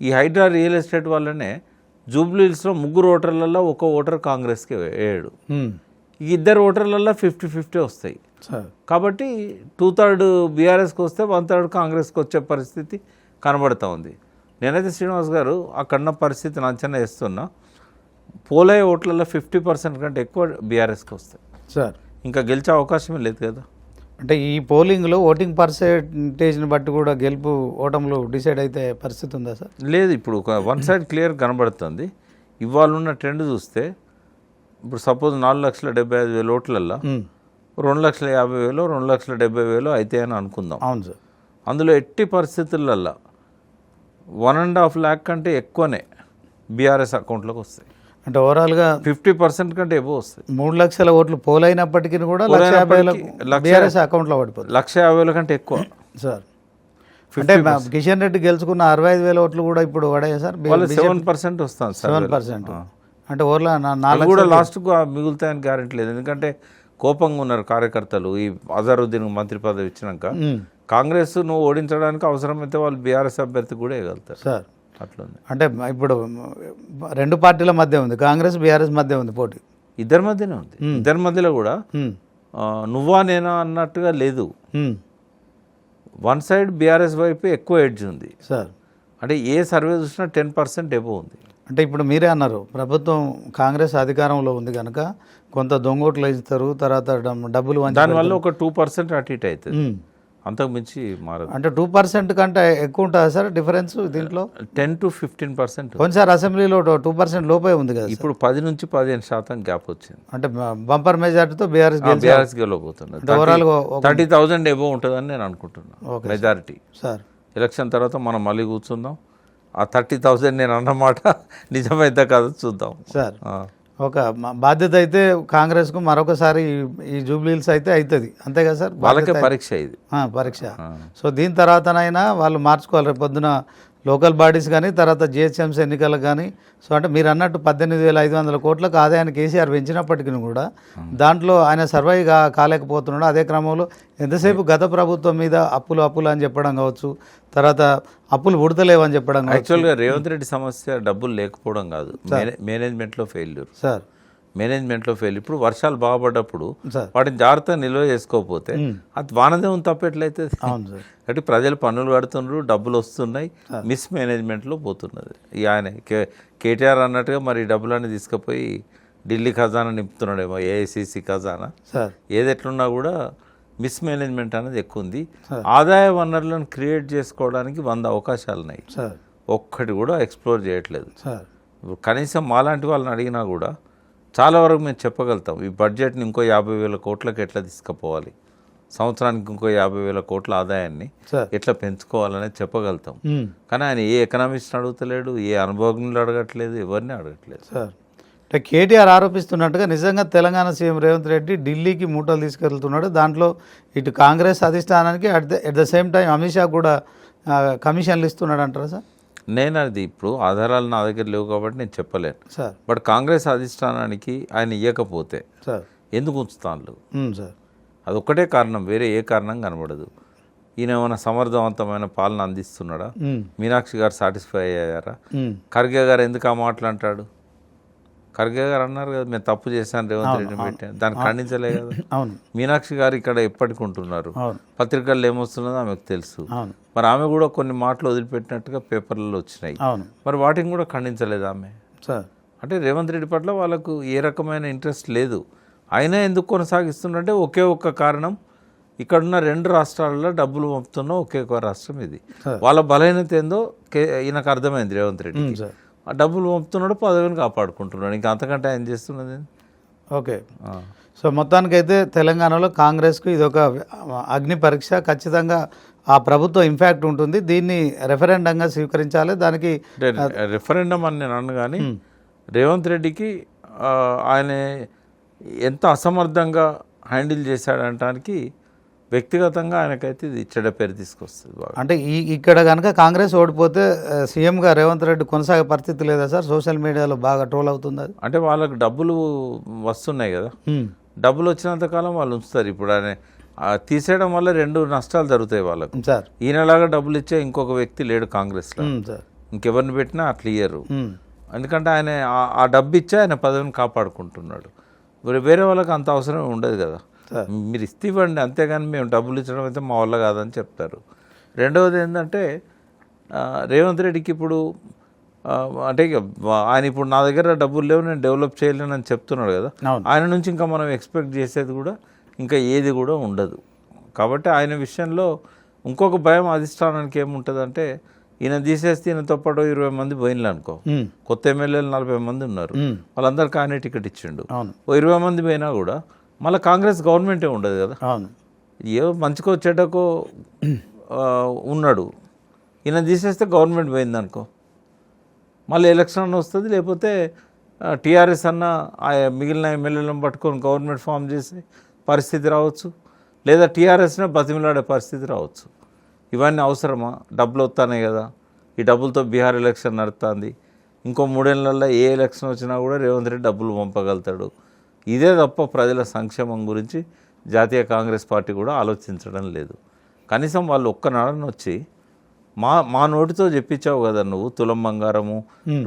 ఈ హైడ్రా రియల్ ఎస్టేట్ వల్లనే జూబ్లీహిల్స్లో 3 ఓటర్లలో ఒక ఓటర్ కాంగ్రెస్కి వేయడు. ఈ 2 ఓటర్లలో 50-50 వస్తాయి. కాబట్టి 2/3 బీఆర్ఎస్కి వస్తే 1/3 కాంగ్రెస్కి వచ్చే పరిస్థితి కనబడుతూ ఉంది. నేనైతే శ్రీనివాస్ గారు అక్కడున్న పరిస్థితిని అంచనా వేస్తున్నా. పోలయ్యే ఓట్లలో 50% కంటే ఎక్కువ బీఆర్ఎస్కి వస్తాయి సార్. ఇంకా గెలిచే అవకాశమే లేదు కదా. అంటే ఈ పోలింగ్లో ఓటింగ్ పర్సెంటేజ్ని బట్టి కూడా గెలుపు ఓటములు డిసైడ్ అయితే పరిస్థితి ఉందా సార్? లేదు, ఇప్పుడు ఒక 1 సైడ్ క్లియర్ కనబడుతుంది. ఇవాళ ఉన్న ట్రెండ్ చూస్తే ఇప్పుడు సపోజ్ 4,75,000 ఓట్లల్లో 2,50,000 2,70,000 అయితే అని అనుకుందాం. అవును సార్. అందులో ఎట్టి పరిస్థితులల్లో 1.5 lakh కంటే ఎక్కువనే బీఆర్ఎస్ అకౌంట్లోకి వస్తాయి. అంటే ఓవరాల్గా 50% కంటే ఎబో వస్తాయి. 3 లక్షల ఓట్లు పోలైనప్పటికీ కూడా 1,50,000 బీఆర్ఎస్ అకౌంట్లో పడిపోతుంది. 1,50,000 కంటే ఎక్కువ సార్. అంటే కిషన్ రెడ్డి గెలుచుకున్న 65,000 ఓట్లు కూడా ఇప్పుడు పడాయి సార్. 7% వస్తాను సార్. 7%. అంటే ఓర్లా అది కూడా లాస్ట్కు మిగులుతాయని గ్యారెంటీ లేదు. ఎందుకంటే కోపంగా ఉన్నారు కార్యకర్తలు. ఈ అజరుద్దీన్ మంత్రి పదవి ఇచ్చినాక కాంగ్రెస్ నువ్వు ఓడించడానికి అవసరమైతే వాళ్ళు బీఆర్ఎస్ అభ్యర్థి కూడా వేయగలుగుతారు సార్. అట్లుంది. అంటే ఇప్పుడు 2 పార్టీల మధ్య ఉంది, కాంగ్రెస్ బీఆర్ఎస్ మధ్య ఉంది పోటీ. ఇద్దరి మధ్యనే ఉంది. ఇద్దరి మధ్యలో కూడా నువ్వా నేనా అన్నట్టుగా లేదు. వన్ సైడ్ బీఆర్ఎస్ వైపు ఎక్కువ ఎడ్జ్ ఉంది సార్. అంటే ఏ సర్వే చూసినా 10% ఎబో ఉంది. అంటే ఇప్పుడు మీరే అన్నారు ప్రభుత్వం కాంగ్రెస్ అధికారంలో ఉంది కనుక కొంత దొంగోట్లు ఇస్తారు, తర్వాత డబ్బులు దానివల్ల ఒక 2% అటు ఇటు అవుతుంది, అంతకు మించి మారదు. అంటే 2% కంటే ఎక్కువ ఉంటుందా సార్ డిఫరెన్స్ దీంట్లో? 10 to 15%. కొన్నిసారి అసెంబ్లీలో 2% లోపే ఉంది కదా. ఇప్పుడు 10 నుంచి 15% గ్యాప్ వచ్చింది. అంటే బంపర్ మెజార్టీతో బీఆర్ఎస్ గెలవబోతుంది. ఓవరాల్ 30,000 ఎబో ఉంటుందని నేను అనుకుంటున్నాను మెజారిటీ. సార్ ఎలక్షన్ తర్వాత మనం మళ్ళీ కూర్చుందాం. ఆ 30,000 నేను అన్నమాట నిజమైతే కాదు చూద్దాం సార్. ఒక బాధ్యత అయితే కాంగ్రెస్కు మరొకసారి ఈ జూబ్లీహిల్స్ అయితే అవుతుంది, అంతే కదా సార్? వాళ్ళకే పరీక్ష ఇది, పరీక్ష. సో దీని తర్వాతనైనా వాళ్ళు మార్చుకోవాలి. రేపు పొద్దున లోకల్ బాడీస్ కానీ తర్వాత జిహెచ్ఎంసీ ఎన్నికలకు కానీ. సో అంటే మీరు అన్నట్టు 18,500 కోట్లకు ఆదాయాన్ని కేసీఆర్ పెంచినప్పటికీ కూడా దాంట్లో ఆయన సర్వైవ్ కాలేకపోతున్నాడు. అదే క్రమంలో ఎంతసేపు గత ప్రభుత్వం మీద అప్పులు అని చెప్పడం కావచ్చు, తర్వాత అప్పులు పుడతలేవు అని చెప్పడం కావచ్చు. యాక్చువల్గా రేవంత్ రెడ్డి సమస్య డబ్బులు లేకపోవడం కాదు, మేనేజ్మెంట్లో ఫెయిల్యూర్ సార్. మేనేజ్మెంట్లో ఫెయిల్. ఇప్పుడు వర్షాలు బాగుపడ్డప్పుడు వాటిని జాగ్రత్తగా నిల్వ చేసుకోకపోతే అది వానదేవం తప్పేట్లయితే. కాబట్టి ప్రజలు పన్నులు కడుతున్నారు, డబ్బులు వస్తున్నాయి, మిస్ మేనేజ్మెంట్లో పోతున్నది. ఇక ఆయన కేటీఆర్ అన్నట్టుగా మరి డబ్బులన్నీ తీసుకుపోయి ఢిల్లీ ఖజానా నింపుతున్నాడేమో, ఏఐసిసి ఖజానా. ఏది ఎట్లున్నా కూడా మిస్ మేనేజ్మెంట్ అనేది ఎక్కువ ఉంది. ఆదాయ వనరులను క్రియేట్ చేసుకోవడానికి 100 అవకాశాలు ఉన్నాయి, ఒక్కటి కూడా ఎక్స్ప్లోర్ చేయట్లేదు. కనీసం మాలాంటి వాళ్ళని అడిగినా కూడా చాలా వరకు మేము చెప్పగలుగుతాం ఈ బడ్జెట్ని ఇంకో 50,000 కోట్లకు ఎట్లా తీసుకుపోవాలి, సంవత్సరానికి ఇంకో 50,000 కోట్ల ఆదాయాన్ని ఎట్లా పెంచుకోవాలనేది చెప్పగలుగుతాం. కానీ ఆయన ఏ ఎకనామిస్ట్ అడుగుతలేడు, ఏ అనుభవజ్ఞులు అడగట్లేదు, ఎవరిని అడగట్లేదు. సార్ అంటే కేటీఆర్ ఆరోపిస్తున్నట్టుగా నిజంగా తెలంగాణ సీఎం రేవంత్ రెడ్డి ఢిల్లీకి మూటలు తీసుకెళ్తున్నాడు. దాంట్లో ఇటు కాంగ్రెస్ అధిష్టానానికి at the same time Amit Shah కూడా కమిషన్లు ఇస్తున్నాడు అంటారా సార్? నేను అది ఇప్పుడు ఆధారాలు నా దగ్గర లేవు కాబట్టి నేను చెప్పలేను సార్. బట్ కాంగ్రెస్ అధిష్టానానికి ఆయన ఇవ్వకపోతే సార్ ఎందుకు ఉంచుతాను సార్? అదొక్కటే కారణం, వేరే ఏ కారణం కనబడదు. ఈయన ఏమైనా సమర్థవంతమైన పాలన అందిస్తున్నాడా? మీనాక్షి గారు సాటిస్ఫై అయ్యారా? ఖర్గే గారు ఎందుకు ఆ మాటలు అంటాడు? ఖర్గే గారు అన్నారు కదా మేము తప్పు చేశాను రేవంత్ రెడ్డి పెట్టాను, దాన్ని ఖండించలే కదా. మీనాక్షి గారు ఇక్కడ ఎప్పటికి ఉంటున్నారు, పత్రికల్లో ఏమొస్తున్నదో ఆమెకు తెలుసు. మరి ఆమె కూడా కొన్ని మాటలు వదిలిపెట్టినట్టుగా పేపర్లలో వచ్చినాయి, మరి వాటిని కూడా ఖండించలేదు ఆమె. అంటే రేవంత్ రెడ్డి పట్ల వాళ్ళకు ఏ రకమైన ఇంట్రెస్ట్ లేదు. అయినా ఎందుకు కొనసాగిస్తుందంటే ఒకే ఒక్క కారణం, ఇక్కడున్న 2 రాష్ట్రాలలో డబ్బులు పంపుతున్న ఒకే ఒక రాష్ట్రం ఇది. వాళ్ళ బలహీనత ఏందో ఈయనకు అర్థమైంది రేవంత్ రెడ్డి. ఆ డబ్బులు పంపుతున్నాడు, పదవిని కాపాడుకుంటున్నాడు, ఇంకా అంతకంటే ఆయన చేస్తున్నది. ఓకే. సో మొత్తానికైతే తెలంగాణలో కాంగ్రెస్కు ఇది ఒక అగ్ని పరీక్ష. ఖచ్చితంగా ఆ ప్రభుత్వం ఇంపాక్ట్ ఉంటుంది, దీన్ని రెఫరెండంగా స్వీకరించాలి. దానికి రెఫరెండం అని నేను అన్న కానీ రేవంత్ రెడ్డికి ఆయన ఎంత అసమర్థంగా హ్యాండిల్ చేశాడంటానికి వ్యక్తిగతంగా ఆయనకైతే ఇది చెడ్డ పేరు తీసుకొస్తుంది. అంటే ఇక్కడ కనుక కాంగ్రెస్ ఓడిపోతే సీఎంగా రేవంత్ రెడ్డి కొనసాగే పరిస్థితి లేదా సార్? సోషల్ మీడియాలో బాగా ట్రోల్ అవుతుంది అది. అంటే వాళ్ళకి డబ్బులు వస్తున్నాయి కదా, డబ్బులు వచ్చినంతకాలం వాళ్ళు ఉంచుతారు. ఇప్పుడు ఆయన తీసేయడం వల్ల 2 నష్టాలు జరుగుతాయి వాళ్ళకు. సార్ ఈయనలాగా డబ్బులు ఇచ్చే ఇంకొక వ్యక్తి లేడు కాంగ్రెస్లో, ఇంకెవరిని పెట్టినా అట్లా ఇయ్యరు. ఎందుకంటే ఆయన ఆ డబ్బు ఇచ్చే ఆయన పదవిని కాపాడుకుంటున్నాడు. వేరే వాళ్ళకి అంత అవసరం ఉండదు కదా, మీరు ఇవ్వండి అంతేగాని మేము డబ్బులు ఇచ్చడం అయితే మా వల్ల కాదని చెప్తారు. రెండవది ఏంటంటే రేవంత్ రెడ్డికి ఇప్పుడు అంటే ఆయన ఇప్పుడు నా దగ్గర డబ్బులు లేవు నేను డెవలప్ చేయలేను అని చెప్తున్నాడు కదా, ఆయన నుంచి ఇంకా మనం ఎక్స్పెక్ట్ చేసేది కూడా ఇంకా ఏది కూడా ఉండదు. కాబట్టి ఆయన విషయంలో ఇంకొక భయం అధిష్టానానికి ఏముంటుందంటే ఈయన తీసేస్తే ఈయనతో పాటు 20 మంది పోయినలు అనుకో, కొత్త ఎమ్మెల్యేలు 40 మంది ఉన్నారు, వాళ్ళందరికీ ఆయనే టికెట్ ఇచ్చిండు. అవును. ఓ 20 మంది పోయినా కూడా మళ్ళీ కాంగ్రెస్ గవర్నమెంటే ఉండదు కదా. అవును. ఏ మంచికో చెడ్డకో ఉన్నాడు, ఈయన తీసేస్తే గవర్నమెంట్ పోయింది అనుకో, మళ్ళీ ఎలక్షన్ వస్తుంది. లేకపోతే టీఆర్ఎస్ అన్న ఆ మిగిలిన ఎమ్మెల్యేలను పట్టుకొని గవర్నమెంట్ ఫామ్ చేసే పరిస్థితి రావచ్చు, లేదా టీఆర్ఎస్నే బతిమిలాడే పరిస్థితి రావచ్చు. ఇవన్నీ అవసరమా? డబ్బులు వస్తున్నాయి కదా, ఈ డబ్బులతో బీహార్ ఎలక్షన్ నడుస్తుంది. ఇంకో 3 ఏళ్ళల్లో ఏ ఎలక్షన్ వచ్చినా కూడా రేవంత్ రెడ్డి డబ్బులు పంపగలుగుతాడు. ఇదే తప్ప ప్రజల సంక్షేమం గురించి జాతీయ కాంగ్రెస్ పార్టీ కూడా ఆలోచించడం లేదు. కనీసం వాళ్ళు ఒక్కనాడని వచ్చి మా నోటితో చెప్పించావు కదా నువ్వు, తులం బంగారము,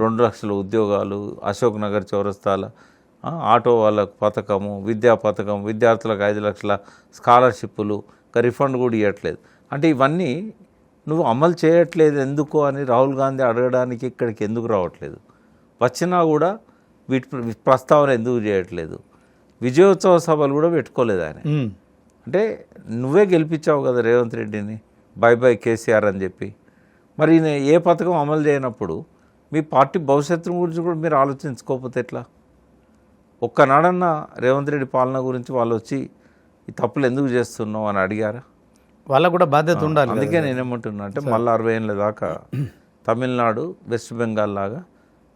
2 లక్షల ఉద్యోగాలు, అశోక్ నగర్ చౌరస్తాల ఆటో వాళ్ళకు పథకము, విద్యా పథకం, విద్యార్థులకు 5 లక్షల స్కాలర్షిప్పులు, రిఫండ్ కూడా ఇవ్వట్లేదు. అంటే ఇవన్నీ నువ్వు అమలు చేయట్లేదు ఎందుకు అని రాహుల్ గాంధీ అడగడానికి ఇక్కడికి ఎందుకు రావట్లేదు? వచ్చినా కూడా వీటి ప్రస్తావన ఎందుకు చేయట్లేదు? విజయోత్సవ సభలు కూడా పెట్టుకోలేదు ఆయన. అంటే నువ్వే గెలిపించావు కదా రేవంత్ రెడ్డిని, బై బై కేసీఆర్ అని చెప్పి. మరి ఈయన ఏ పథకం అమలు చేయనప్పుడు మీ పార్టీ భవిష్యత్తు గురించి కూడా మీరు ఆలోచించుకోకపోతే ఎట్లా? ఒక్కనాడన్నా రేవంత్ రెడ్డి పాలన గురించి వాళ్ళు వచ్చి ఈ తప్పులు ఎందుకు చేస్తున్నావు అని అడిగారా? వాళ్ళకు కూడా బాధ్యత ఉండాలి. అందుకే నేనేమంటున్నా అంటే మళ్ళీ 60 ఏళ్ళ దాకా తమిళనాడు, వెస్ట్ బెంగాల్ లాగా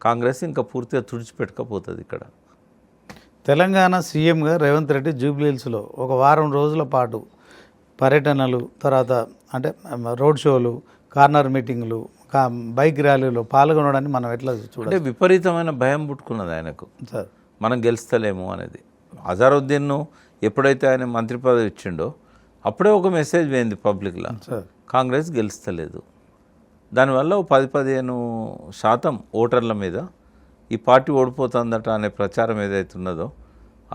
కాంగ్రెస్ ఇంకా పూర్తిగా తుడిచిపెట్టకపోతుంది. ఇక్కడ తెలంగాణ సీఎంగా రేవంత్ రెడ్డి జూబ్లీహిల్స్లో ఒక వారం రోజుల పాటు పర్యటనలు, తర్వాత అంటే రోడ్ షోలు, కార్నర్ మీటింగ్లు, బైక్ ర్యాలీలో పాల్గొనడాన్ని మనం ఎట్లా చూడాలి? అంటే విపరీతమైన భయం పుట్టుకున్నది ఆయనకు, సార్ మనం గెలుస్తలేము అనేది. అజారుద్దీన్ను ఎప్పుడైతే ఆయన మంత్రి పదవి ఇచ్చిండో అప్పుడే ఒక మెసేజ్ పోయింది పబ్లిక్లో, కాంగ్రెస్ గెలుస్తలేదు. దానివల్ల 10-15% ఓటర్ల మీద ఈ పార్టీ ఓడిపోతుందట అనే ప్రచారం ఏదైతే ఉన్నదో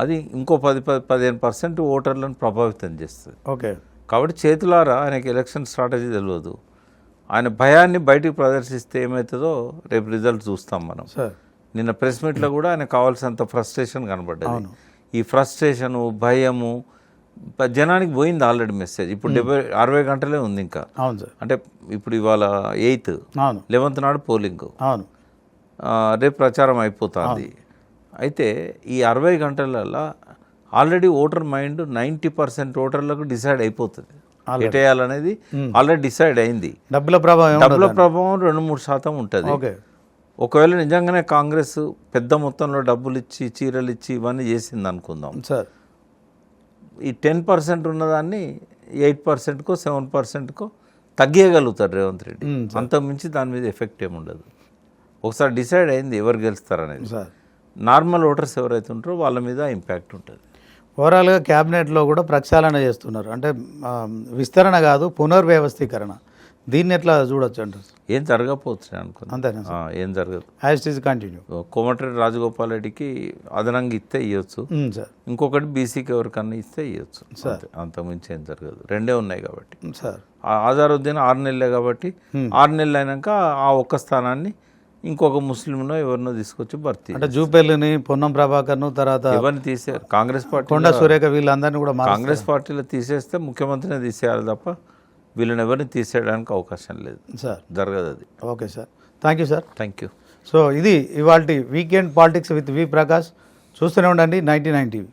అది ఇంకో 10-15% ఓటర్లను ప్రభావితం చేస్తుంది. ఓకే. కాబట్టి చేతులారా ఆయనకి ఎలక్షన్ స్ట్రాటజీ తెలియదు. ఆయన భయాన్ని బయటికి ప్రదర్శిస్తే ఏమవుతుందో రేపు రిజల్ట్ చూస్తాం మనం. నిన్న ప్రెస్ మీట్లో కూడా ఆయన కావాల్సినంత ఫ్రస్ట్రేషన్ కనబడ్డది. ఈ ఫ్రస్ట్రేషను, భయము జనానికి పోయింది ఆల్రెడీ మెసేజ్. ఇప్పుడు 60 గంటలే ఉంది ఇంకా. అవును సార్. అంటే ఇప్పుడు ఇవాళ 8th, 11th నాడు పోలింగ్, అవును, రేపు ప్రచారం అయిపోతుంది. అయితే ఈ 60 గంటలలో ఆల్రెడీ ఓటర్ మైండ్ 90% ఓటర్లకు డిసైడ్ అయిపోతుంది ఎటేయాలనేది ఆల్రెడీ డిసైడ్ అయింది. డబ్బుల ప్రభావం 2-3% ఉంటుంది. ఒకవేళ నిజంగానే కాంగ్రెస్ పెద్ద మొత్తంలో డబ్బులు ఇచ్చి, చీరలు ఇచ్చి ఇవన్నీ చేసింది అనుకుందాం సార్, ఈ 10% ఉన్నదాన్ని 8%కో 7%కో తగ్గేయగలుగుతారు రేవంత్ రెడ్డి. అంతకుమించి దాని మీద ఎఫెక్ట్ ఏముండదు. ఒకసారి డిసైడ్ అయింది ఎవరు గెలుస్తారనేది. నార్మల్ ఓటర్స్ ఎవరైతే ఉంటారో వాళ్ళ మీద ఇంపాక్ట్ ఉంటుంది. ఓవరాల్గా క్యాబినెట్లో కూడా ప్రక్షాళన చేస్తున్నారు. అంటే విస్తరణ కాదు, పునర్వ్యవస్థీకరణ. దీన్ని ఎట్లా చూడొచ్చు అంటారు? ఏం జరగకపోవచ్చు అనుకున్నాను. అంతేనా? ఏం జరగదు. As it is continue. Komatireddy Rajagopal రెడ్డికి అదనంగా ఇస్తే ఇవ్వచ్చు, ఇంకొకటి బీసీకి ఎవరికన్నా ఇస్తే ఇవ్వచ్చు సార్. అంతకుమించి ఏం జరగదు. 2 ఉన్నాయి కాబట్టి సార్. అజారుద్దీన్ 6 నెలలే కాబట్టి 6 నెలలు అయినాక ఆ ఒక్క స్థానాన్ని ఇంకొక ముస్లింనో ఎవరినో తీసుకొచ్చి భర్తీ. అంటే జూపల్లిని, పొన్నం ప్రభాకర్ను, తర్వాత ఎవరిని తీసేయారు? కాంగ్రెస్ పార్టీ, కొండ సురేఖ, వీళ్ళందరినీ కూడా కాంగ్రెస్ పార్టీలో తీసేస్తే ముఖ్యమంత్రిని తీసేయాలి తప్ప వీళ్ళని ఎవరిని తీసేయడానికి అవకాశం లేదు సార్. జరగదు అది. Okay sir, thank you sir. Thank you. So ఇది ఇవాల్టి వీకెండ్ పాలిటిక్స్ విత్ వి ప్రకాష్. చూస్తూనే ఉండండి 99 టీవీ.